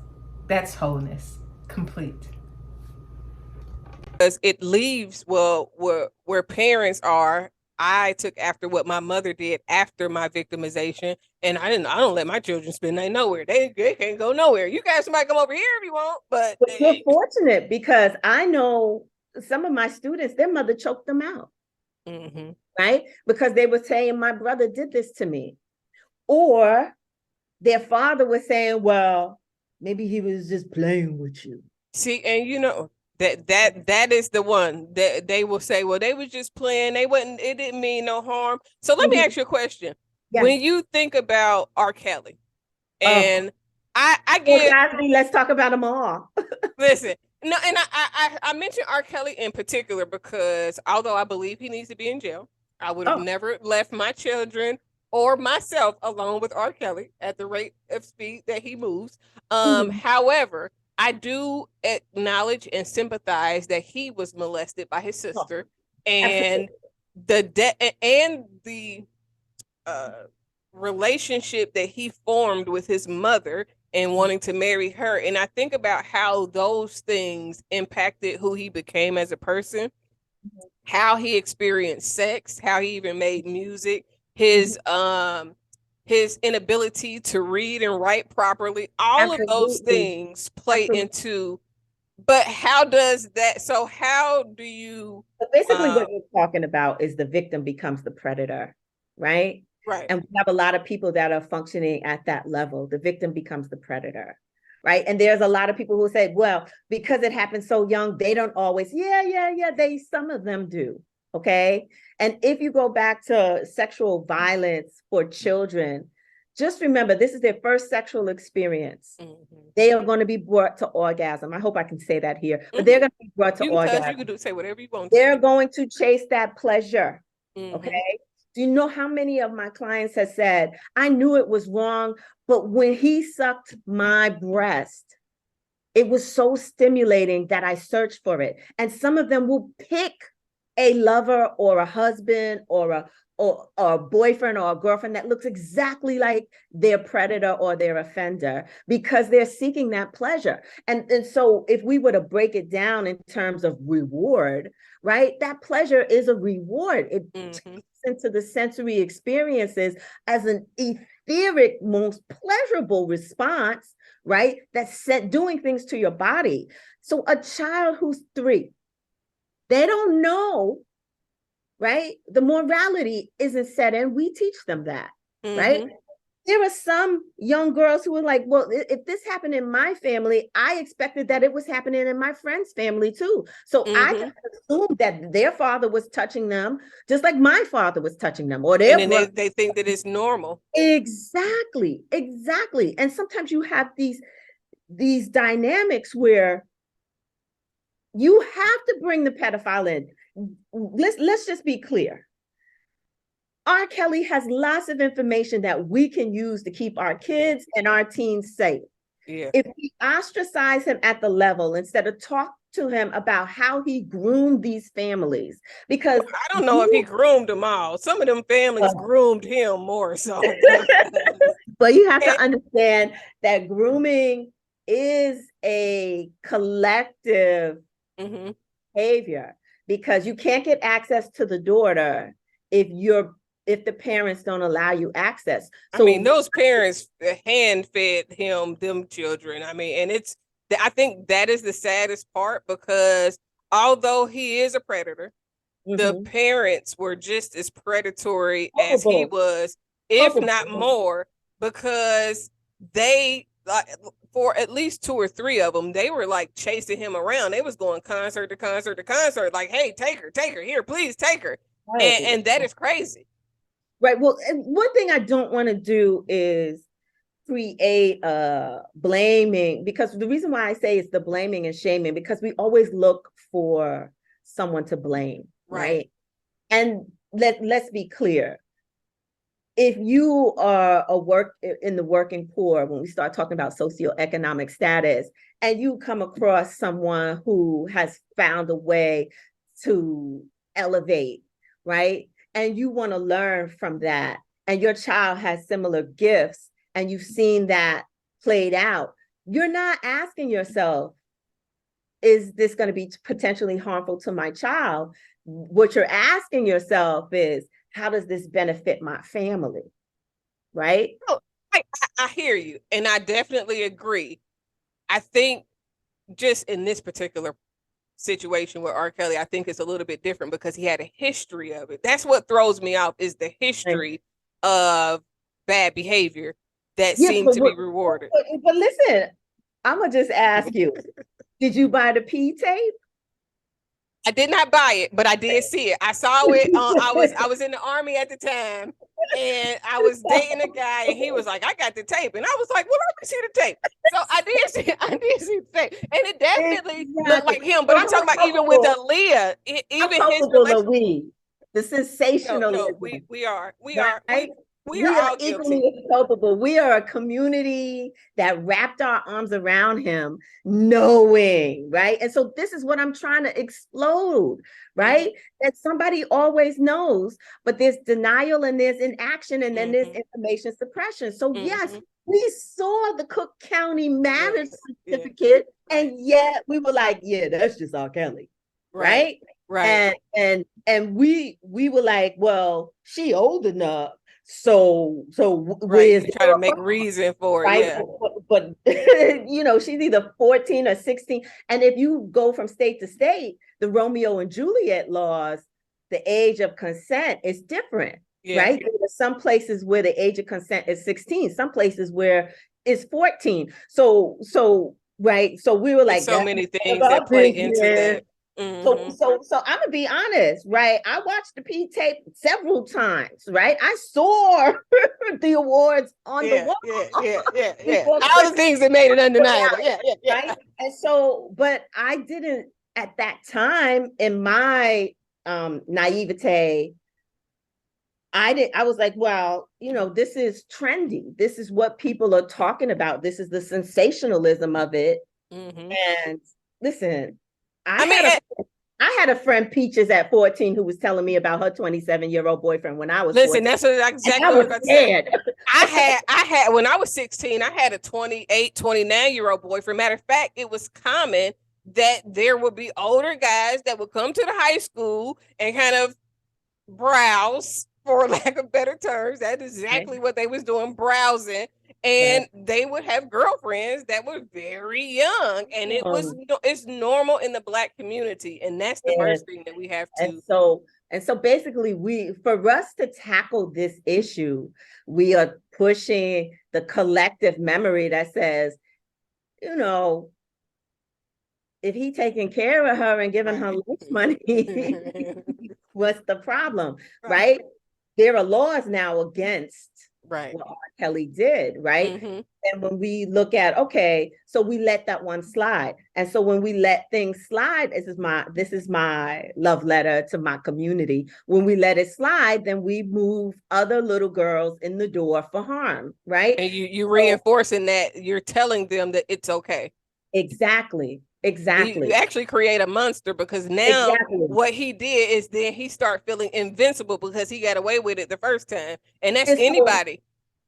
That's wholeness, complete.
Because it leaves, where parents are. I took after what my mother did after my victimization, and I don't let my children spend night nowhere. They can't go nowhere. You guys might come over here if you want, but
you're fortunate, because I know some of my students, their mother choked them out, right? Because they were saying, my brother did this to me. Or their father was saying, well, maybe he was just playing with you.
See, and you know, that is the one that they will say, well, they was just playing. It didn't mean no harm. So let me ask you a question. Yeah. When you think about R. Kelly, and I get,
let's talk about them all.
Listen, no, and I mentioned R. Kelly in particular because although I believe he needs to be in jail, I would have never left my children or myself alone with R. Kelly at the rate of speed that he moves. However, I do acknowledge and sympathize that he was molested by his sister, and the relationship that he formed with his mother and wanting to marry her. And I think about how those things impacted who he became as a person, how he experienced sex, how he even made music, his inability to read and write properly. All of those things play into, but how does that, so how do you
basically what you're talking about is the victim becomes the predator, right?
Right.
And we have a lot of people that are functioning at that level. The victim becomes the predator, right? And there's a lot of people who say, well, because it happened so young, they don't always, some of them do, okay? And if you go back to sexual violence for children, just remember, this is their first sexual experience. They are going to be brought to orgasm. I hope I can say that here, but they're going to be brought to orgasm.
You can say whatever you want.
They're going to chase that pleasure, okay? Do you know how many of my clients have said, I knew it was wrong, but when he sucked my breast, it was so stimulating that I searched for it. And some of them will pick a lover or a husband or a boyfriend or a girlfriend that looks exactly like their predator or their offender because they're seeking that pleasure. And so if we were to break it down in terms of reward, right, that pleasure is a reward. It takes into the sensory experiences as an etheric, most pleasurable response, right, that's doing things to your body. So a child who's 3, they don't know, right? The morality isn't set in. We teach them that, right? There are some young girls who are like, well, if this happened in my family, I expected that it was happening in my friend's family too. So I assumed that their father was touching them just like my father was touching them, or their
and then they think that it's normal.
Exactly. And sometimes you have these dynamics where you have to bring the pedophile in. Let's just be clear. R. Kelly has lots of information that we can use to keep our kids and our teens safe.
Yeah.
If we ostracize him at the level instead of talk to him about how he groomed these families, because
I don't know if he groomed them all. Some of them families groomed him more so.
But you have to understand that grooming is a collective behavior, because you can't get access to the daughter if the parents don't allow you access.
So, I mean, those parents hand fed him them children. I mean, and I think that is the saddest part, because although he is a predator, the parents were just as predatory as he was, if not more, because they, for at least 2 or 3 of them, they were like chasing him around. They was going concert to concert to concert, like, hey, take her here, please take her. Right. And that is crazy.
Right. Well, one thing I don't want to do is create blaming, because the reason why I say it's the blaming and shaming, because we always look for someone to blame, right? And let's be clear. If you are in the working poor, when we start talking about socioeconomic status, and you come across someone who has found a way to elevate, right? And you want to learn from that, and your child has similar gifts, and you've seen that played out, you're not asking yourself, is this going to be potentially harmful to my child? What you're asking yourself is, how does this benefit my family? Right?
Oh, I hear you, and I definitely agree. I think just in this particular situation with R. Kelly, I think it's a little bit different because he had a history of it. That's what throws me off, is the history of bad behavior that seemed to be rewarded.
But listen, I'm gonna just ask you, did you buy the P tape?
I did not buy it, but I did see it. I saw it. I was in the Army at the time, and I was dating a guy, and he was like, "I got the tape," and I was like, "Well, let me see the tape." So I did see the tape, and it definitely looked like him. But I'm talking about even with Aaliyah, even his relationship.
the
No,
sensationalism,
we are
right?
we are
We are
all
equally
guilty.
as culpable. We are a community that wrapped our arms around him, knowing, right? And so this is what I'm trying to explode, right? That somebody always knows, but there's denial and there's inaction and then there's information suppression. So yes, we saw the Cook County marriage certificate, and yet we were like, yeah, that's just R. Kelly, right?
Right.
And we were like, well, she old enough, so
Right.
where's
You try to make reason for it,
right?
yeah.
But you know, she's either 14 or 16. And if you go from state to state, the Romeo and Juliet laws, the age of consent is different,
Yeah.
right? There are some places where the age of consent is 16, some places where it's 14. So right. So we were like,
There's so many things
our
that play
business.
into that.
So I'm gonna be honest, right? I watched the P tape several times, right? I saw the awards on the wall.
Yeah. All the things that made it undeniable. Yeah.
Right. And so, but I didn't at that time in my naivete, I was like, well, you know, this is trendy. This is what people are talking about. This is the sensationalism of it. And listen, I had a friend Peaches at 14 who was telling me about her 27-year-old boyfriend when I was 14.
That's exactly what I was about to say. I had when I was 16, I had a 28, 29-year-old boyfriend. Matter of fact, it was common that there would be older guys that would come to the high school and kind of browse, for lack of better terms. That's exactly what they was doing, browsing. And they would have girlfriends that were very young, and it's normal in the Black community, and that's the first thing that we have to.
And so basically, for us to tackle this issue, we are pushing the collective memory that says, you know, if he taking care of her and giving her lunch money, what's the problem, right? There are laws now against what R. Kelly did, right? And when we look at, okay, so we let that one slide. And so when we let things slide, this is my love letter to my community. When we let it slide, then we move other little girls in the door for harm, right?
And you reinforcing that, you're telling them that it's okay.
Exactly.
You actually create a monster, because now what he did is then he start feeling invincible because he got away with it the first time. And that's anybody.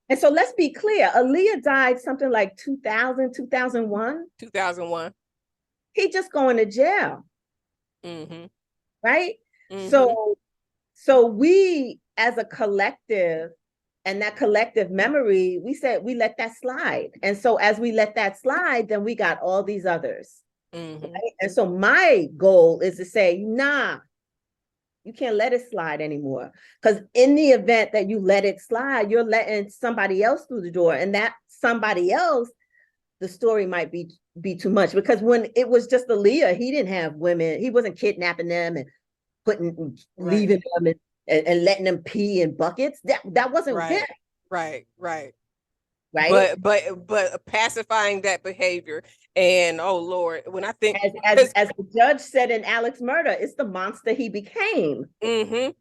And so let's be clear. Aaliyah died something like 2000, 2001.
2001.
He just going to jail. Right? So we as a collective, and that collective memory, we said we let that slide. And so as we let that slide, then we got all these others. Right? And so my goal is to say, nah, you can't let it slide anymore. Because in the event that you let it slide, you're letting somebody else through the door. And that somebody else, the story might be too much. Because when it was just Aaliyah, he didn't have women. He wasn't kidnapping them and leaving them and letting them pee in buckets. That wasn't him.
Right. But pacifying that behavior. And oh Lord, when I think
as the judge said in Alex Murder, it's the monster he became.
And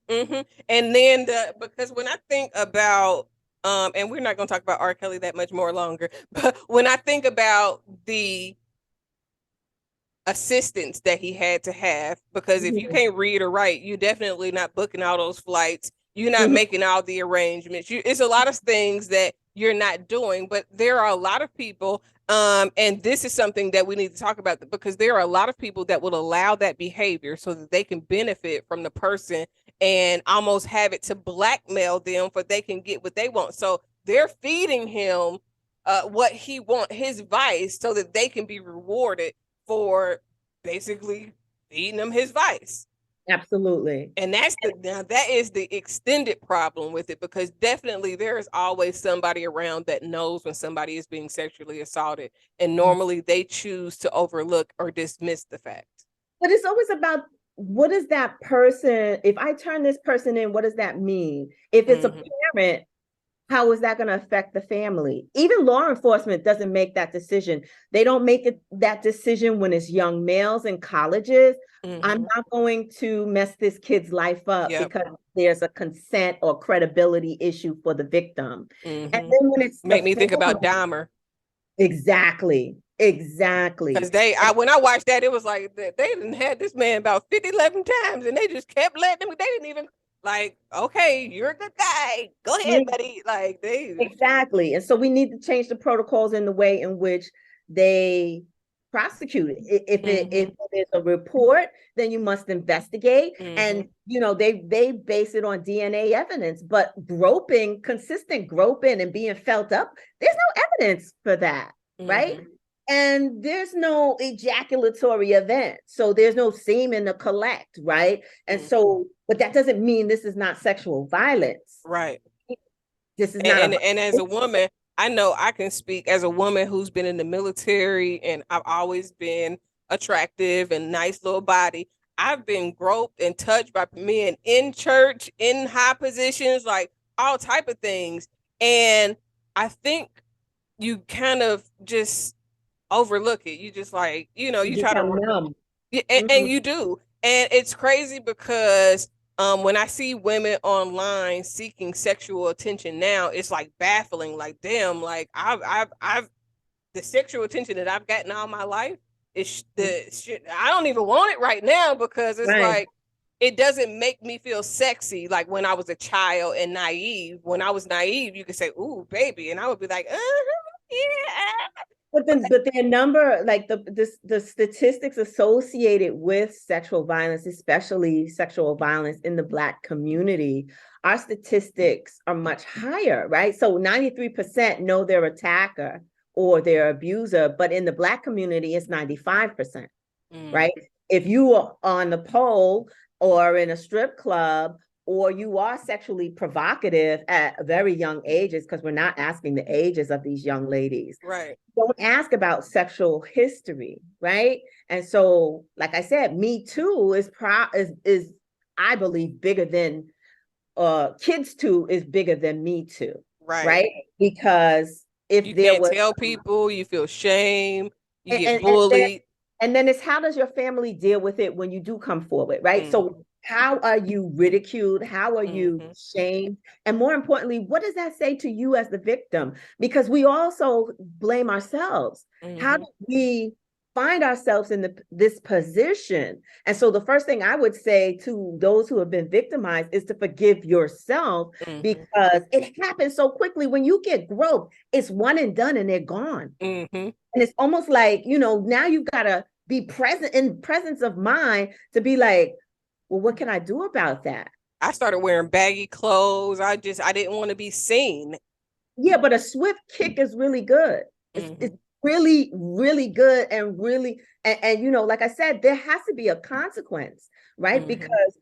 then because when I think about and we're not going to talk about R. Kelly that much more longer, but when I think about the assistance that he had to have, because if you can't read or write, you definitely not booking all those flights, you're not making all the arrangements, it's a lot of things that you're not doing. But there are a lot of people, and this is something that we need to talk about, because there are a lot of people that will allow that behavior so that they can benefit from the person and almost have it to blackmail them for they can get what they want. So they're feeding him what he wants, his vice, so that they can be rewarded for basically feeding him his vice.
Absolutely.
And that is the extended problem with it, because definitely there is always somebody around that knows when somebody is being sexually assaulted, and normally they choose to overlook or dismiss the fact.
But it's always about, what is that person, if I turn this person in, what does that mean? If it's a parent, how is that going to affect the family? Even law enforcement doesn't make that decision. They don't make that decision when it's young males in colleges. I'm not going to mess this kid's life up because there's a consent or credibility issue for the victim. And then when it's
make me think about Dahmer.
Exactly.
Because when I watched that, it was like they didn't had this man about 11 times, and they just kept letting him. They didn't even like, okay, you're a good guy. Go ahead, buddy. Like
exactly. And so we need to change the protocols in the way in which they prosecute it. If there's a report, then you must investigate. And they base it on DNA evidence. But consistent groping and being felt up, there's no evidence for that, right? And there's no ejaculatory event. So there's no semen to collect, right? And so, but that doesn't mean this is not sexual violence.
Right.
This is not.
And as a woman, I know I can speak as a woman who's been in the military, and I've always been attractive and nice little body. I've been groped and touched by men in church, in high positions, like all type of things. And I think you kind of just overlook it. You just like, you try to and you do. And it's crazy because when I see women online seeking sexual attention now, it's like baffling. Like, damn, like I've the sexual attention that I've gotten all my life is the shit. I don't even want it right now because it's like it doesn't make me feel sexy like when I was a child and naive. When I was naive, you could say, "Ooh, baby," and I would be like, yeah.
But the number, like the statistics associated with sexual violence, especially sexual violence in the Black community, our statistics are much higher, right? So 93% know their attacker or their abuser, but in the Black community, it's 95%, right? If you are on the pole or in a strip club, or you are sexually provocative at very young ages, because we're not asking the ages of these young ladies.
Right.
Don't ask about sexual history, right? And so, like I said, Me Too is I believe bigger than Kids Too is bigger than Me Too, right? Because if
you
there
can't tell people, you feel shame, you get bullied.
And then it's how does your family deal with it when you do come forward, right? So how are you ridiculed? How are you shamed? And more importantly, what does that say to you as the victim? Because we also blame ourselves. How do we find ourselves in this position? And so the first thing I would say to those who have been victimized is to forgive yourself, because it happens so quickly. When you get groped, it's one and done and they're gone. And it's almost like, now you've got to be presence of mind to be like, well, what can I do about that?
I started wearing baggy clothes. I didn't want to be seen.
Yeah, but a swift kick is really good. It's really, really good. And really, and like I said, there has to be a consequence, right? Because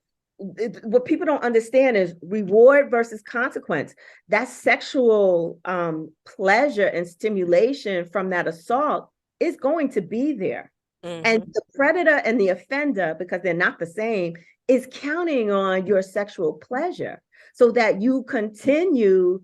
what people don't understand is reward versus consequence. That sexual pleasure and stimulation from that assault is going to be there. And the predator and the offender, because they're not the same, is counting on your sexual pleasure so that you continue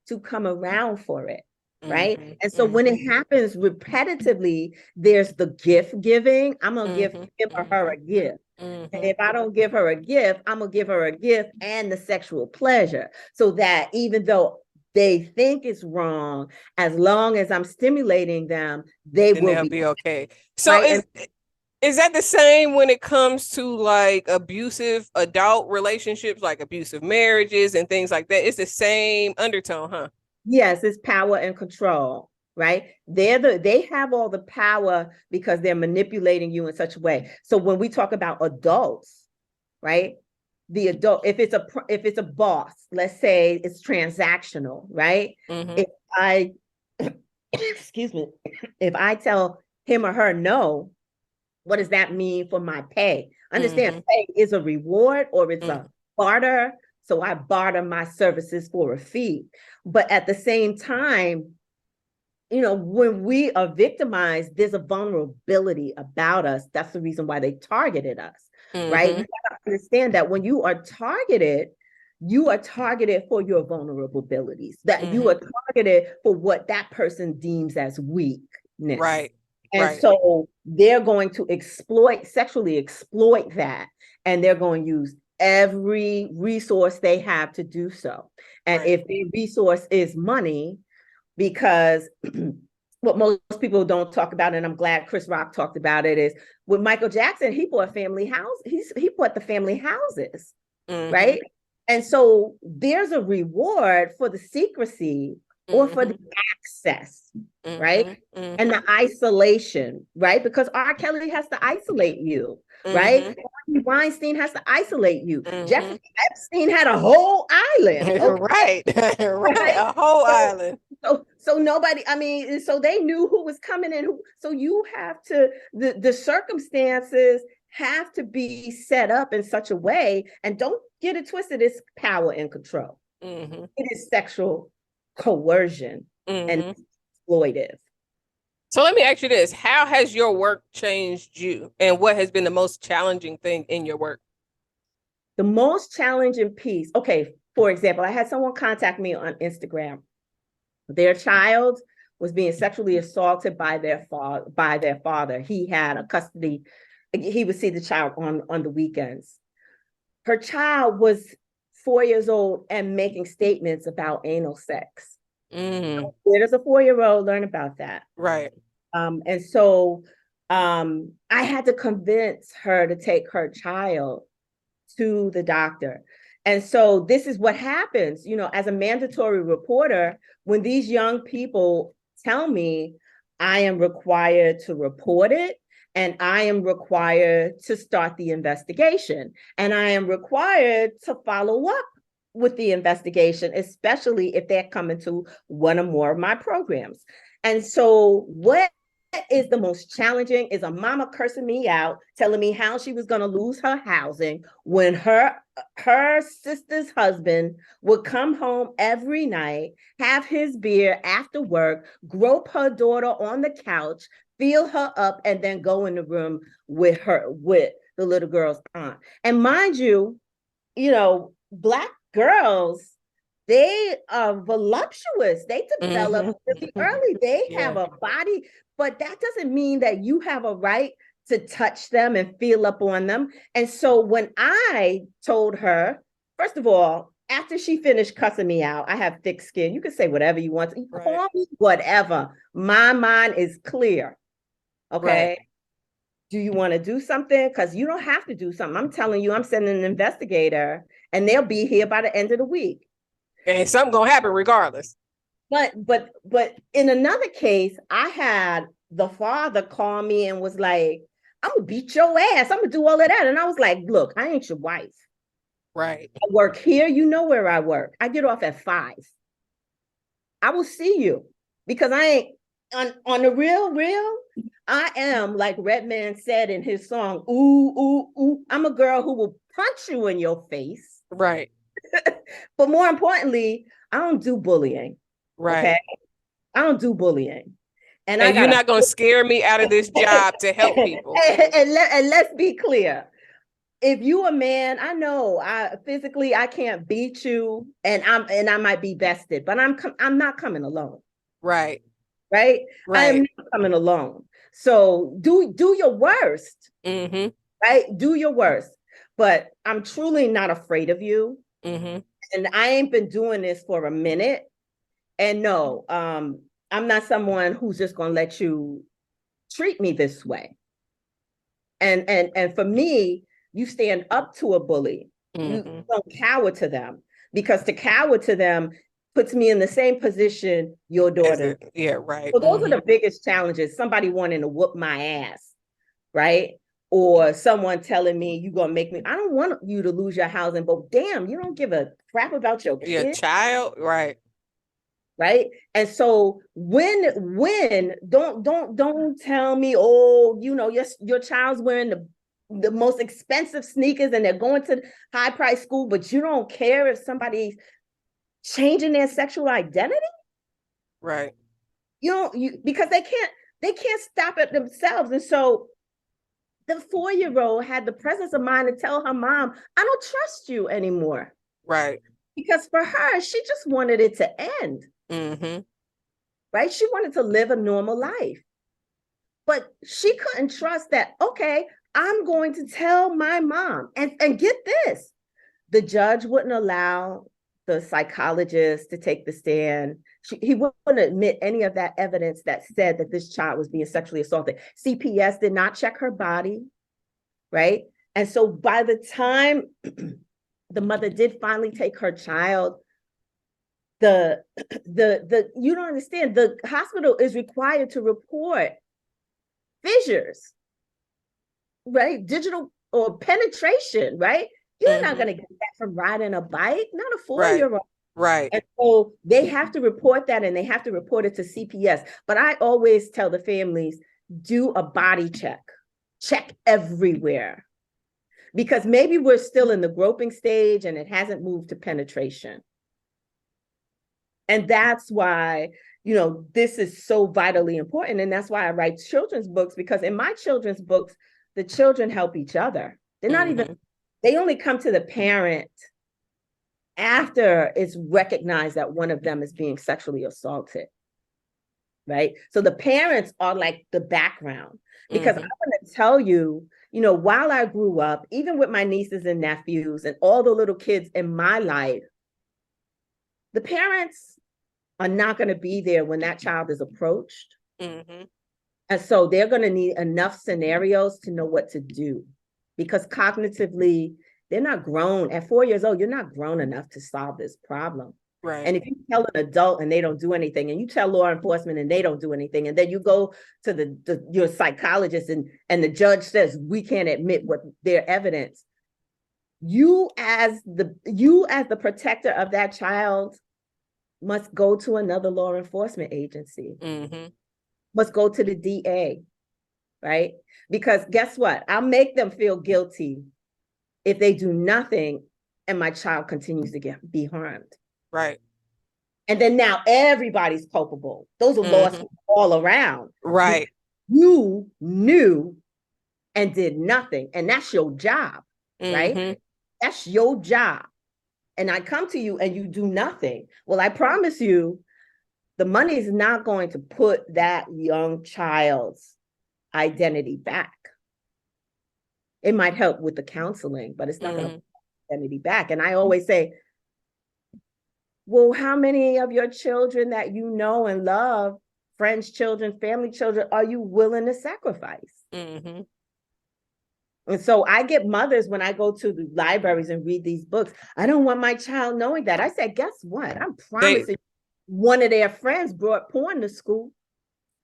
to come around for it, right? And so when it happens repetitively, there's the gift giving. I'm going to give him or her a gift. And if I don't give her a gift, I'm going to give her a gift and the sexual pleasure, so that even though they think it's wrong, as long as I'm stimulating them, they'll
be okay. So right? Is that the same when it comes to like abusive adult relationships, like abusive marriages and things like that? It's the same undertone, huh?
Yes, it's power and control, right? They have all the power because they're manipulating you in such a way. So when we talk about adults, right? The adult, if it's a boss, let's say it's transactional, right? If I excuse me, if I tell him or her no, what does that mean for my pay? Understand, pay is a reward or it's a barter. So I barter my services for a fee. But at the same time, when we are victimized, there's a vulnerability about us. That's the reason why they targeted us, right? You gotta understand that when you are targeted, you are targeted for your vulnerabilities, that you are targeted for what that person deems as weakness.
Right.
And so they're going to sexually exploit that, and they're going to use every resource they have to do so. And if the resource is money, because what most people don't talk about, and I'm glad Chris Rock talked about it, is with Michael Jackson, he bought family house. He bought the family houses, right? And so there's a reward for the secrecy or for the access, right? And the isolation, right? Because R. Kelly has to isolate you, right? Weinstein has to isolate you. Jeffrey Epstein had a whole island.
Okay? Right. A whole island.
So nobody, I mean, so they knew who was coming in. So you have to, the circumstances have to be set up in such a way, and don't get it twisted, it's power and control. It is sexual coercion and exploitive.
So let me ask you this. How has your work changed you? And what has been the most challenging thing in your work?
The most challenging piece, okay, for example, I had someone contact me on Instagram. Their child was being sexually assaulted by their father. He had a custody. He would see the child on the weekends. Her child was 4 years old and making statements about anal sex. Where does a 4-year-old learn about that?
Right.
And so I had to convince her to take her child to the doctor. And so this is what happens, you know, as a mandatory reporter, when these young people tell me I am required to report it, and I am required to start the investigation, and I am required to follow up with the investigation, especially if they're coming to one or more of my programs. And so what is the most challenging is a mama cursing me out, telling me how she was going to lose her housing when her sister's husband would come home every night, have his beer after work, grope her daughter on the couch, feel her up, and then go in the room with the little girl's aunt. And mind you, you know, Black girls, they are voluptuous. They develop really early. They have a body, but that doesn't mean that you have a right to touch them and feel up on them. And so when I told her, first of all, after she finished cussing me out, I have thick skin. You can say whatever you want. You call me whatever. My mind is clear. Okay. Right. Do you want to do something? Because you don't have to do something. I'm telling you, I'm sending an investigator, and they'll be here by the end of the week.
And something gonna happen regardless.
But in another case, I had the father call me and was like, I'm gonna beat your ass. I'm gonna do all of that. And I was like, look, I ain't your wife.
Right.
I work here. You know where I work. I get off at 5. I will see you, because I ain't on the real. I am, like Redman said in his song, ooh, ooh, ooh. I'm a girl who will punch you in your face.
Right.
But more importantly, I don't do bullying.
Right.
Okay? I don't do bullying. And
you're not going to scare me out of this job to help people.
And let's be clear. If you a man, I know physically I can't beat you, and I might be vested, but I'm not coming alone.
Right.
Right. I am not coming alone. So do your worst. Right. Do your worst. But I'm truly not afraid of you. And I ain't been doing this for a minute. And no, I'm not someone who's just going to let you treat me this way. And for me, you stand up to a bully. You don't cower to them, because to cower to them puts me in the same position your daughter.
Yeah, right.
So those are the biggest challenges. Somebody wanting to whoop my ass, right? Or someone telling me you're going to make me, I don't want you to lose your housing, but damn, you don't give a crap about your kid.
Your child, right.
Right. And so when don't tell me, oh, you know, your child's wearing the most expensive sneakers and they're going to high price school, but you don't care if somebody's changing their sexual identity.
Right.
Because they can't stop it themselves. And so the 4-year-old had the presence of mind to tell her mom, I don't trust you anymore.
Right.
Because for her, she just wanted it to end,
Mm-hmm.
right? She wanted to live a normal life. But she couldn't trust that, okay, I'm going to tell my mom. And get this, the judge wouldn't allow the psychologist to take the stand. He wouldn't admit any of that evidence that said that this child was being sexually assaulted. CPS did not check her body, right? And so by the time the mother did finally take her child, the you don't understand, the hospital is required to report fissures, right? Digital or penetration, right? You're not going to get that from riding a bike, not a 4-year-old.
Right.
And so they have to report that, and they have to report it to CPS. But I always tell the families, do a body check everywhere, because maybe we're still in the groping stage and it hasn't moved to penetration. And that's why, this is so vitally important. And that's why I write children's books, because in my children's books, the children help each other. They're not even, they only come to the parent after it's recognized that one of them is being sexually assaulted, right? So the parents are like the background, because I'm going to tell you, while I grew up, even with my nieces and nephews and all the little kids in my life, the parents are not going to be there when that child is approached. And so they're going to need enough scenarios to know what to do, because cognitively, they're not grown. At 4 years old, you're not grown enough to solve this problem.
Right.
And if you tell an adult and they don't do anything, and you tell law enforcement and they don't do anything, and then you go to your psychologist and the judge says, we can't admit what their evidence, you as the protector of that child must go to another law enforcement agency, must go to the DA, right? Because guess what? I'll make them feel guilty if they do nothing and my child continues to be harmed.
Right.
And then now everybody's culpable. Those are lawsuits all around.
Right.
You knew and did nothing. And that's your job, right? That's your job. And I come to you and you do nothing. Well, I promise you, the money is not going to put that young child's identity back. It might help with the counseling, but it's not going to put identity back. And I always say, well, how many of your children that you know and love, friends' children, family children, are you willing to sacrifice? And so I get mothers when I go to the libraries and read these books. I don't want my child knowing that. I said, guess what? I'm promising one of their friends brought porn to school.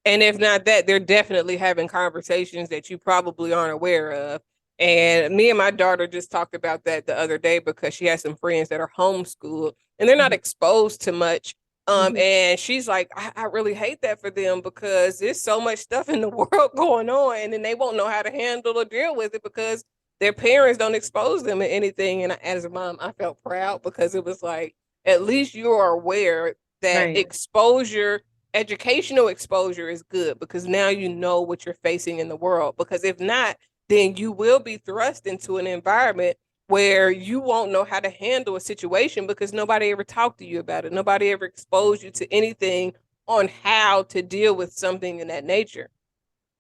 And if not that, they're definitely having conversations that you probably aren't aware of. And me and my daughter just talked about that the other day, because she has some friends that are homeschooled and they're not exposed to much. And she's like, I really hate that for them, because there's so much stuff in the world going on, and they won't know how to handle or deal with it because their parents don't expose them to anything. And as a mom, I felt proud, because it was like, at least you are aware that exposure, educational exposure, is good, because now you know what you're facing in the world. Because if not, then you will be thrust into an environment where you won't know how to handle a situation, because nobody ever talked to you about it. Nobody ever exposed you to anything on how to deal with something in that nature.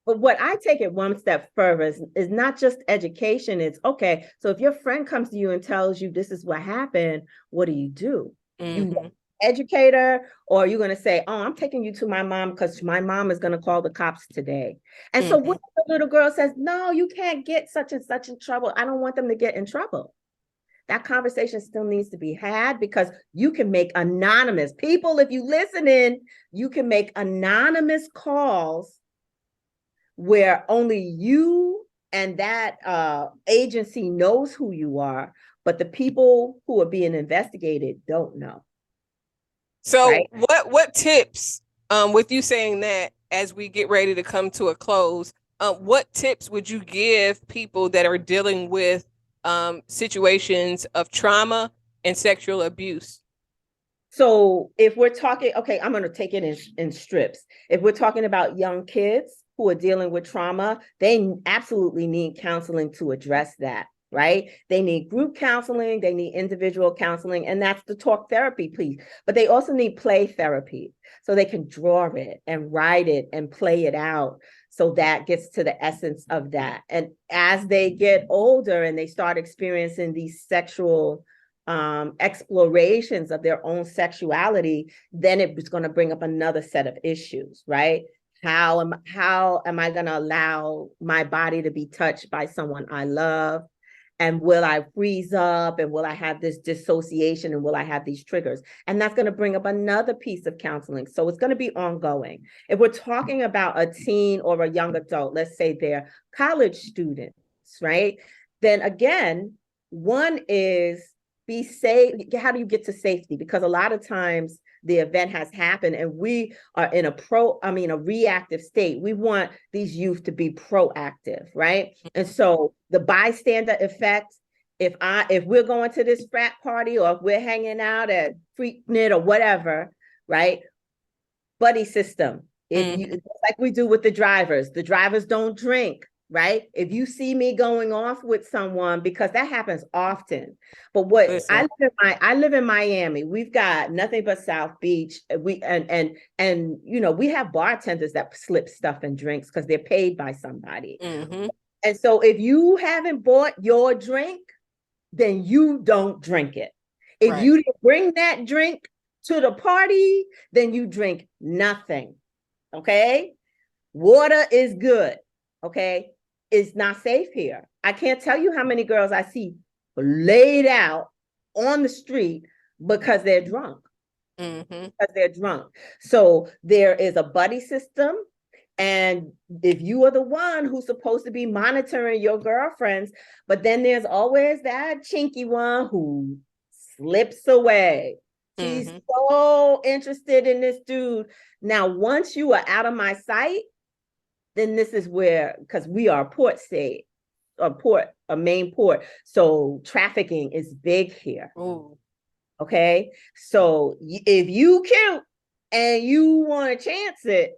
But what I take it one step further is not just education. It's okay. So if your friend comes to you and tells you this is what happened, what do? You educate her, or you're going to say, oh, I'm taking you to my mom because my mom is going to call the cops today. And so what if the little girl says, no, you can't get such and such in trouble. I don't want them to get in trouble. That conversation still needs to be had, because you can make anonymous people. If you listen in, you can make anonymous calls where only you and that agency knows who you are, but the people who are being investigated don't know.
So what tips, with you saying that, as we get ready to come to a close, what tips would you give people that are dealing with situations of trauma and sexual abuse?
So if we're talking, okay, I'm going to take it in strips. If we're talking about young kids who are dealing with trauma, they absolutely need counseling to address that. right? They need group counseling, they need individual counseling, and that's the talk therapy piece. But they also need play therapy, so they can draw it and write it and play it out. So that gets to the essence of that. And as they get older and they start experiencing these sexual explorations of their own sexuality, then it's going to bring up another set of issues, right? How am I going to allow my body to be touched by someone I love? And will I freeze up, and will I have this dissociation, and will I have these triggers? And that's going to bring up another piece of counseling. So it's going to be ongoing. If we're talking about a teen or a young adult, let's say they're college students, right? Then again, one is be safe. How do you get to safety? Because a lot of times the event has happened and we are in a reactive state. We want these youth to be proactive, right? And so the bystander effect, if we're going to this frat party, or if we're hanging out at Freaknet or whatever, right? Buddy system. It's like we do with the drivers don't drink, right? If you see me going off with someone, because that happens often. But what I live in Miami, we've got nothing but South Beach. We we have bartenders that slip stuff in drinks because they're paid by somebody. And so if you haven't bought your drink, then you don't drink it. If you didn't bring that drink to the party, then you drink nothing. Okay? Water is good. Okay? It's not safe here. I can't tell you how many girls I see laid out on the street because they're drunk. Because they're drunk. So there is a buddy system. And if you are the one who's supposed to be monitoring your girlfriends, but then there's always that chinky one who slips away. She's so interested in this dude. Now, once you are out of my sight, then this is where, because we are a port state, a main port. So trafficking is big here.
Ooh.
Okay. So if you cute and you want to chance it,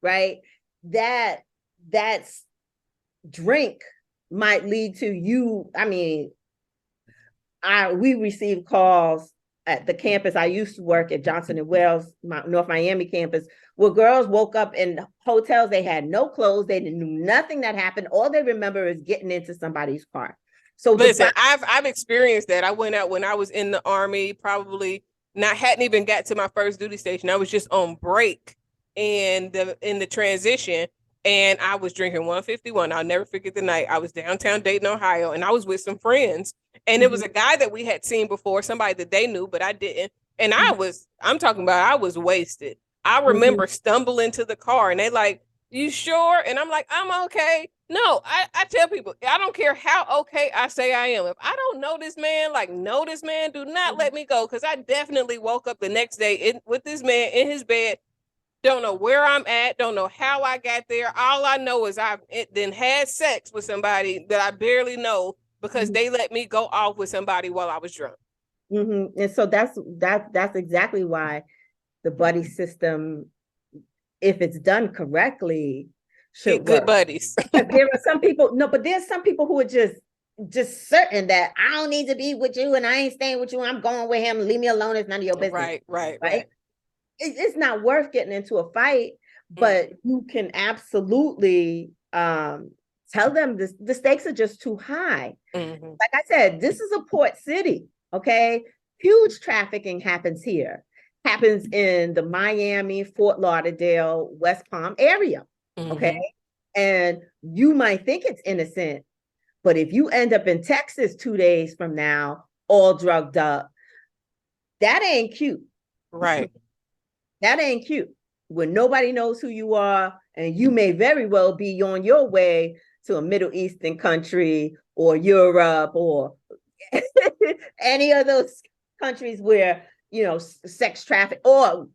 right? That's drink might lead to you. I mean, we received calls at the campus. I used to work at Johnson and Wales, North Miami campus, where girls woke up in hotels. They had no clothes. They knew nothing that happened. All they remember is getting into somebody's car. So
listen, I've experienced that. I went out when I was in the Army, probably hadn't even got to my first duty station. I was just on break in the transition, and I was drinking 151. I'll never forget the night. I was downtown Dayton, Ohio, and I was with some friends. And it was a guy that we had seen before, somebody that they knew, but I didn't. And I was wasted. I remember stumbling to the car and they like, "You sure?" And I'm like, "I'm okay." No, I tell people, I don't care how okay I say I am. If I don't know this man, do not let me go. Because I definitely woke up the next day with this man in his bed. Don't know where I'm at. Don't know how I got there. All I know is I then had sex with somebody that I barely know because they let me go off with somebody while I was drunk.
And so that's exactly why the buddy system, if it's done correctly, should
get good
work.
buddies.
There are some people, but there's some people who are just certain that I don't need to be with you and I ain't staying with you. I'm going with him. Leave me alone. It's none of your business. Right. It's not worth getting into a fight, but you can absolutely tell them the stakes are just too high. Like I said, this is a port city. Okay. Huge trafficking happens here. Happens in the Miami, Fort Lauderdale, West Palm area. Okay. And you might think it's innocent, but if you end up in Texas 2 days from now, all drugged up, that ain't cute.
Right.
That ain't cute. When nobody knows who you are, and you may very well be on your way to a Middle Eastern country or Europe or any of those countries where, sex traffic, or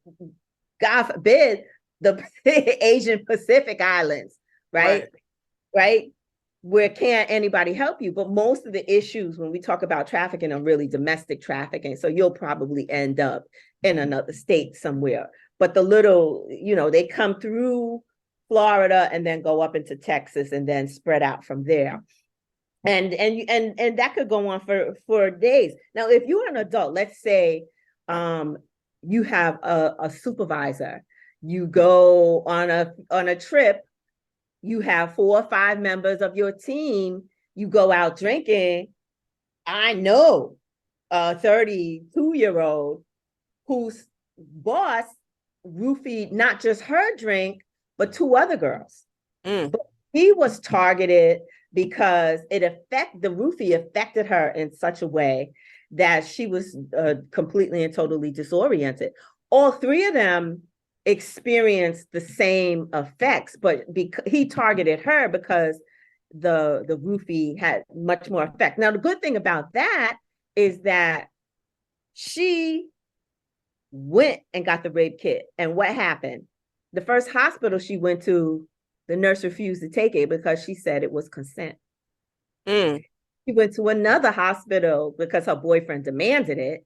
God forbid, the Asian Pacific Islands, right? Where can't anybody help you? But most of the issues when we talk about trafficking are really domestic trafficking. So you'll probably end up in another state somewhere. But the little, they come through Florida and then go up into Texas and then spread out from there. And that could go on for days. Now, if you're an adult, let's say you have a supervisor, you go on a trip, you have 4 or 5 members of your team, you go out drinking. I know a 32-year-old whose boss roofied not just her drink, but 2 other girls. But he was targeted because the roofie affected her in such a way that she was completely and totally disoriented. All 3 of them experienced the same effects, but he targeted her because the roofie had much more effect. Now, the good thing about that is that she went and got the rape kit. And what happened? The first hospital she went to, the nurse refused to take it because she said it was consent. She went to another hospital because her boyfriend demanded it,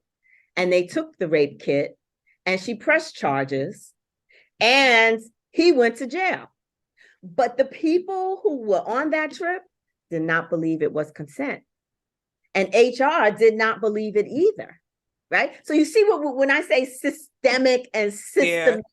and they took the rape kit, and she pressed charges, and he went to jail. But the people who were on that trip did not believe it was consent. And HR did not believe it either, right? So you see when I say systemic and systematic,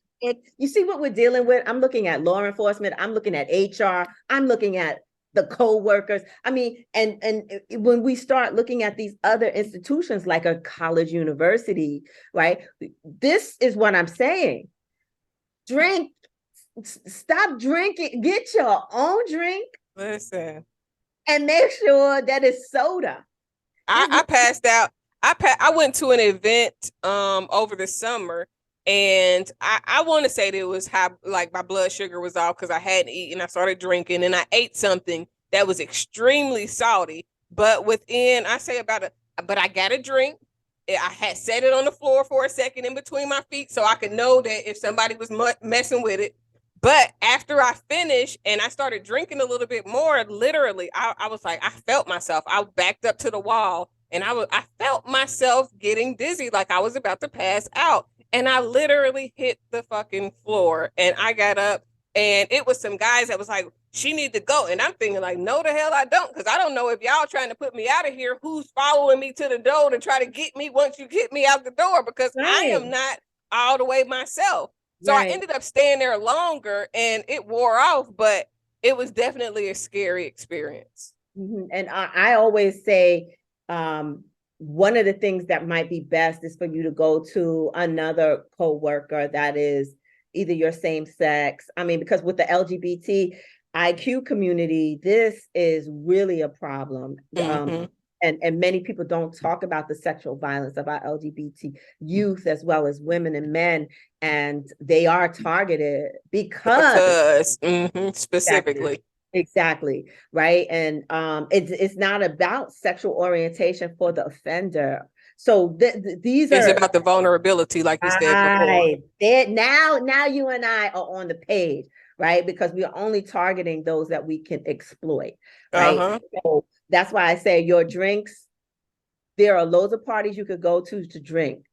you see what we're dealing with? I'm looking at law enforcement, I'm looking at HR, I'm looking at the co-workers. I mean, and when we start looking at these other institutions like a college university, right? This is what I'm saying. Stop drinking, get your own drink.
Listen.
And make sure that it's soda.
I passed out. I went to an event over the summer, and I want to say that it was high, like my blood sugar was off because I hadn't eaten. I started drinking, and I ate something that was extremely salty. But but I got a drink. I had set it on the floor for a second in between my feet so I could know that if somebody was messing with it. But after I finished and I started drinking a little bit more, literally, I was like, I felt myself. I backed up to the wall and I felt myself getting dizzy, like I was about to pass out. And I literally hit the fucking floor, and I got up, and it was some guys that was like, she need to go. And I'm thinking like, no, the hell I don't. Because I don't know if y'all trying to put me out of here, who's following me to the door to try to get me once you get me out the door, because I am not all the way myself. So I ended up staying there longer, and it wore off, but it was definitely a scary experience.
And I always say, one of the things that might be best is for you to go to another coworker that is either your same sex. I mean, because with the LGBTIQ community, this is really a problem. And many people don't talk about the sexual violence of our LGBT youth as well as women and men, and they are targeted because
specifically.
Exactly. Right. And it's not about sexual orientation for the offender. So these
it's
are
about the vulnerability, like you said before.
Now you and I are on the page, right? Because we are only targeting those that we can exploit, right? So that's why I say your drinks, there are loads of parties you could go to drink.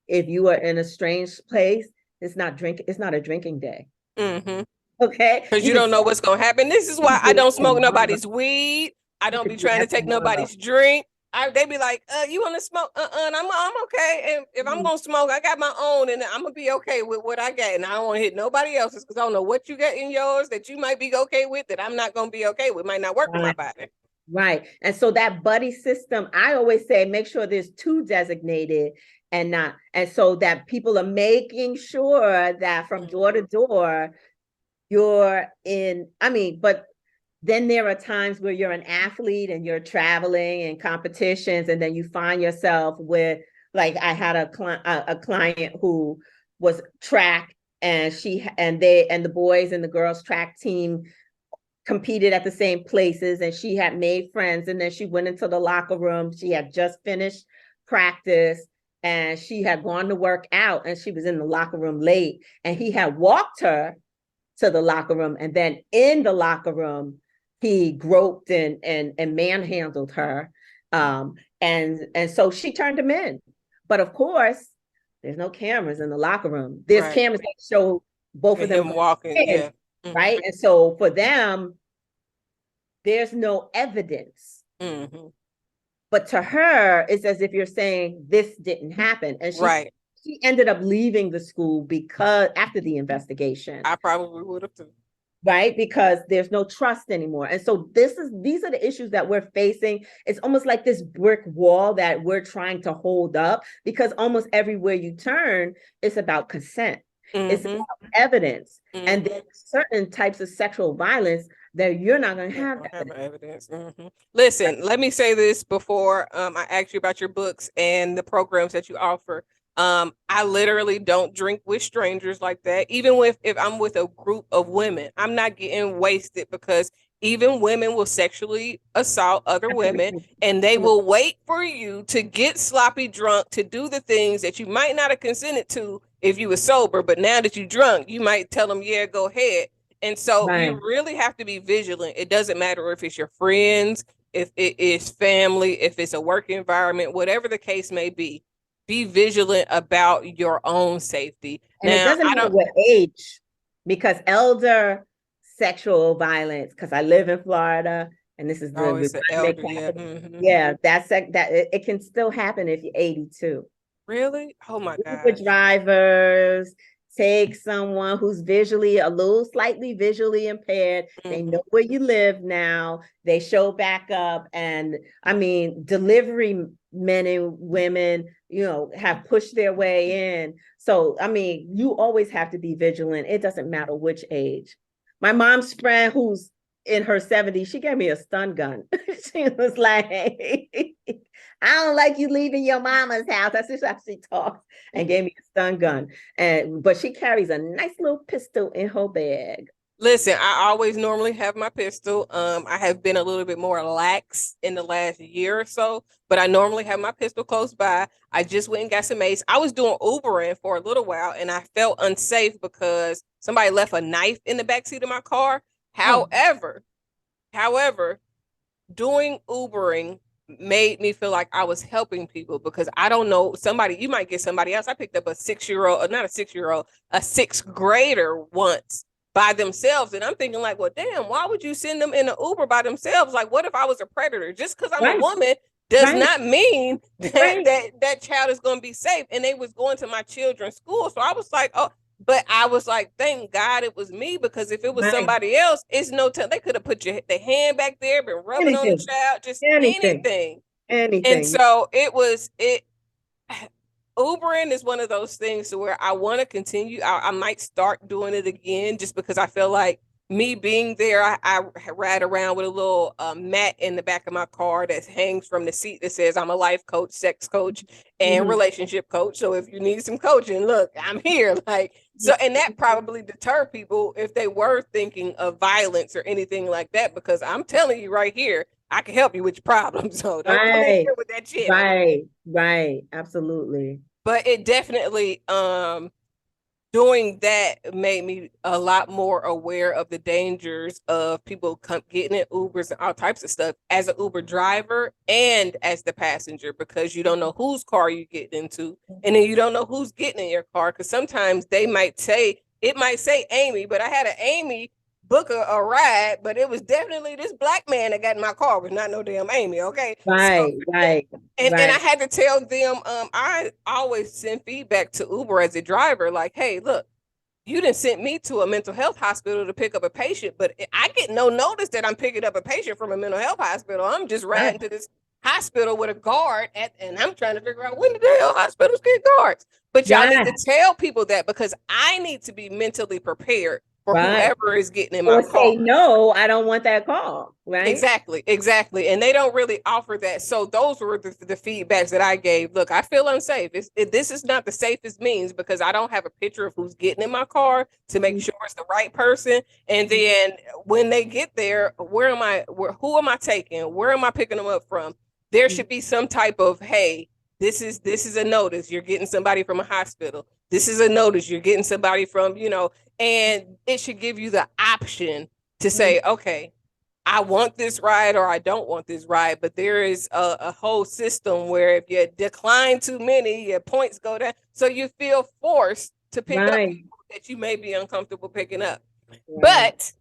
If you are in a strange place, it's not a drinking day. Okay.
Because you don't know what's going to happen. This is why I don't smoke nobody's weed. I don't be trying to take nobody's drink. They be like, you want to smoke? And I'm okay. And if I'm going to smoke, I got my own, and I'm going to be okay with what I got. And I don't want to hit nobody else's, because I don't know what you got in yours that you might be okay with that I'm not going to be okay with. Might not work with my body.
Right. And so that buddy system, I always say, make sure there's 2 designated and so that people are making sure that from door to door, you're in, but then there are times where you're an athlete and you're traveling and competitions, and then you find yourself with, like, I had a client who was track, and the boys and the girls track team competed at the same places, and she had made friends, and then she went into the locker room. She had just finished practice, and she had gone to work out, and she was in the locker room late, and he had walked her to the locker room, and then in the locker room he groped and manhandled her, and so she turned him in. But of course, there's no cameras in the locker room. There's cameras that show both of them walking, right? And so for them, there's no evidence
Mhm.
But to her, it's as if you're saying this didn't happen. And
Right.
she ended up leaving the school because after the investigation.
I probably would have too.
Right? Because there's no trust anymore. And so these are the issues that we're facing. It's almost like this brick wall that we're trying to hold up, because almost everywhere you turn, it's about consent. It's
Mhm.
about evidence. And
Mhm.
there's certain types of sexual violence that you're not going to have
Don't have
evidence.
evidence. Listen, let me say this before I ask you about your books and the programs that you offer. I literally don't drink with strangers like that. Even if I'm with a group of women, I'm not getting wasted, because even women will sexually assault other women, and they will wait for you to get sloppy drunk to do the things that you might not have consented to if you were sober. But now that you're drunk, you might tell them, yeah, go ahead. And so you
Right.
really have to be vigilant. It doesn't matter if it's your friends, if it is family, if it's a work environment, whatever the case may be. Be vigilant about your own safety.
And it
Now,
doesn't
I
matter
don't.
what age, because elder sexual violence, because I live in Florida, and this is the
Oh, it's an
retirement
elder, yeah.
capital. Yeah, it can still happen if you're 82.
Really? Oh my
Uber
gosh.
drivers take someone who's a little slightly visually impaired. They know where you live now. They show back up. And I mean, delivery men and women, have pushed their way in. So, I mean, you always have to be vigilant. It doesn't matter which age. My mom's friend, who's in her 70s, she gave me a stun gun. She was like, I don't like you leaving your mama's house. That's just how she talks, and gave me a stun gun. But she carries a nice little pistol in her bag.
Listen, I always normally have my pistol. I have been a little bit more lax in the last year or so, but I normally have my pistol close by. I just went and got some mace. I was doing Ubering for a little while, and I felt unsafe because somebody left a knife in the backseat of my car.
Oh.
However, doing Ubering made me feel like I was helping people, because I don't know, you might get somebody else. I picked up a 6-year-old, or not a 6-year-old, a sixth grader once by themselves. And I'm thinking like, well, damn, why would you send them in an Uber by themselves? Like, what if I was a predator? Just because I'm a
Right.
woman does
Right.
not mean that,
Right.
that child is going to be safe. And they was going to my children's school. So I was like, oh, but I was like, thank God it was me, because if it was
Right.
somebody else, it's no time. They could have put their hand back there, been rubbing on the
Anything.
child, just
Anything.
anything. And
Anything.
so Ubering is one of those things to where I want to continue. I might start doing it again, just because I feel like me being there, I ride around with a little mat in the back of my car that hangs from the seat that says I'm a life coach, sex coach, and relationship coach. So if you need some coaching, look, I'm here. Like, so, and that probably deter people if they were thinking of violence or anything like that, because I'm telling you right here, I can help you with your problems. So don't come in here with that shit.
Right. Right. Absolutely.
But it definitely doing that made me a lot more aware of the dangers of people getting in Ubers and all types of stuff as an Uber driver and as the passenger, because you don't know whose car you get into, and then you don't know who's getting in your car, because sometimes it might say Amy, but I had an Amy book a ride, but it was definitely this black man that got in my car. It was not no damn Amy, okay?
Right.
So,
Right.
and
right.
I had to tell them, I always send feedback to Uber as a driver, like, hey, look, you didn't send me to a mental health hospital to pick up a patient, but I get no notice that I'm picking up a patient from a mental health hospital. I'm just riding to this hospital with a guard and I'm trying to figure out, when the hell hospitals get guards? But y'all need to tell people that, because I need to be mentally prepared for whoever is getting in my car.
Say, no, I don't want that call. Right.
Exactly. And they don't really offer that. So those were the feedbacks that I gave. Look, I feel unsafe. This is not the safest means, because I don't have a picture of who's getting in my car to make sure it's the right person. And then when they get there, who am I taking? Where am I picking them up from? There should be some type of, hey, this is a notice. You're getting somebody from a hospital. This is a notice. You're getting somebody from, and it should give you the option to say, okay, I want this ride or I don't want this ride. But there is a whole system where if you decline too many, your points go down. So you feel forced to pick up people that you may be uncomfortable picking up. But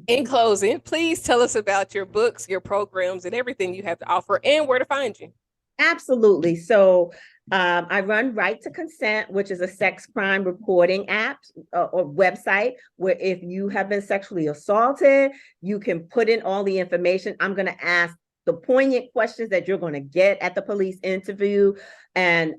In closing, please tell us about your books, your programs, and everything you have to offer and where to find you.
Absolutely. So I run Right to Consent, which is a sex crime reporting app or website where if you have been sexually assaulted, you can put in all the information. I'm going to ask the poignant questions that you're going to get at the police interview. And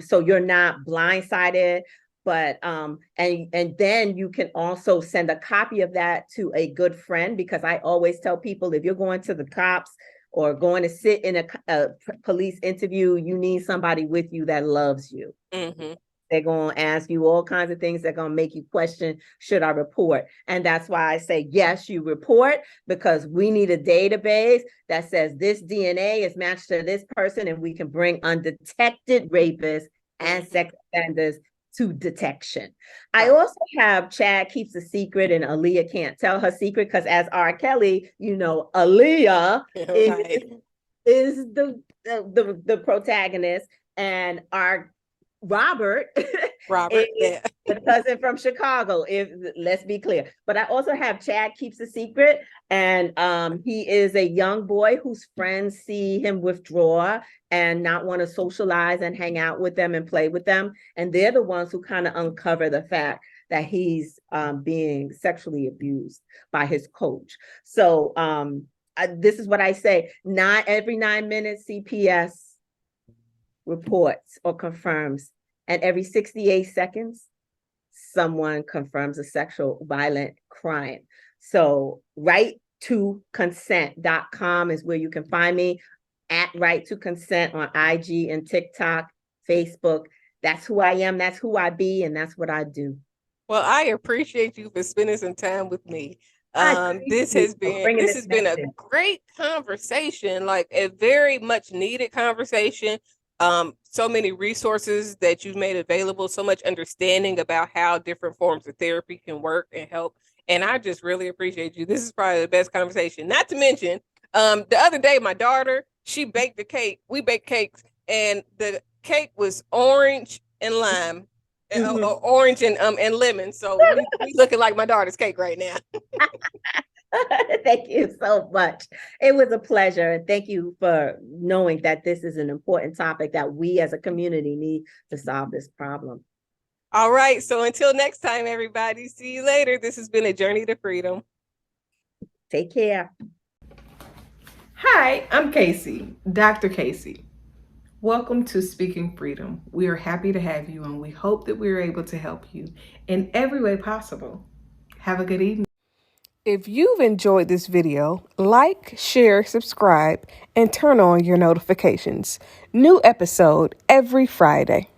so you're not blindsided. But and then you can also send a copy of that to a good friend, because I always tell people, if you're going to the cops or going to sit in a police interview, you need somebody with you that loves you.
Mm-hmm.
They're going to ask you all kinds of things that are going to make you question, should I report? And that's why I say, yes, you report, because we need a database that says this DNA is matched to this person, and we can bring undetected rapists and sex offenders to detection. I also have Chad Keeps a Secret, and Aaliyah Can't Tell Her Secret, because as R. Kelly, Aaliyah is the protagonist, and our Robert is the cousin from Chicago, let's be clear. But I also have Chad Keeps a Secret, and he is a young boy whose friends see him withdraw and not want to socialize and hang out with them and play with them. And they're the ones who kind of uncover the fact that he's being sexually abused by his coach. So this is what I say, not every 9 minutes CPS reports or confirms, and every 68 seconds, someone confirms a sexual violent crime. So righttoconsent.com is where you can find me, at Right to Consent on IG and TikTok, Facebook. That's who I am, that's who I be, and that's what I do.
Well, I appreciate you for spending some time with me. This has been a great conversation, like a very much needed conversation. So many resources that you've made available, so much understanding about how different forms of therapy can work and help. And I just really appreciate you. This is probably the best conversation. Not to mention, the other day, my daughter, she baked a cake. We baked cakes, and the cake was orange and lime. Orange and lemon. So we looking like my daughter's cake right now.
Thank you so much. It was a pleasure. And thank you for knowing that this is an important topic that we as a community need to solve this problem.
All right. So until next time, everybody, see you later. This has been a journey to freedom.
Take care.
Hi, I'm Kaci, Dr. Kaci. Welcome to Speaking Freedom. We are happy to have you, and we hope that we're able to help you in every way possible. Have a good evening. If you've enjoyed this video, like, share, subscribe, and turn on your notifications. New episode every Friday.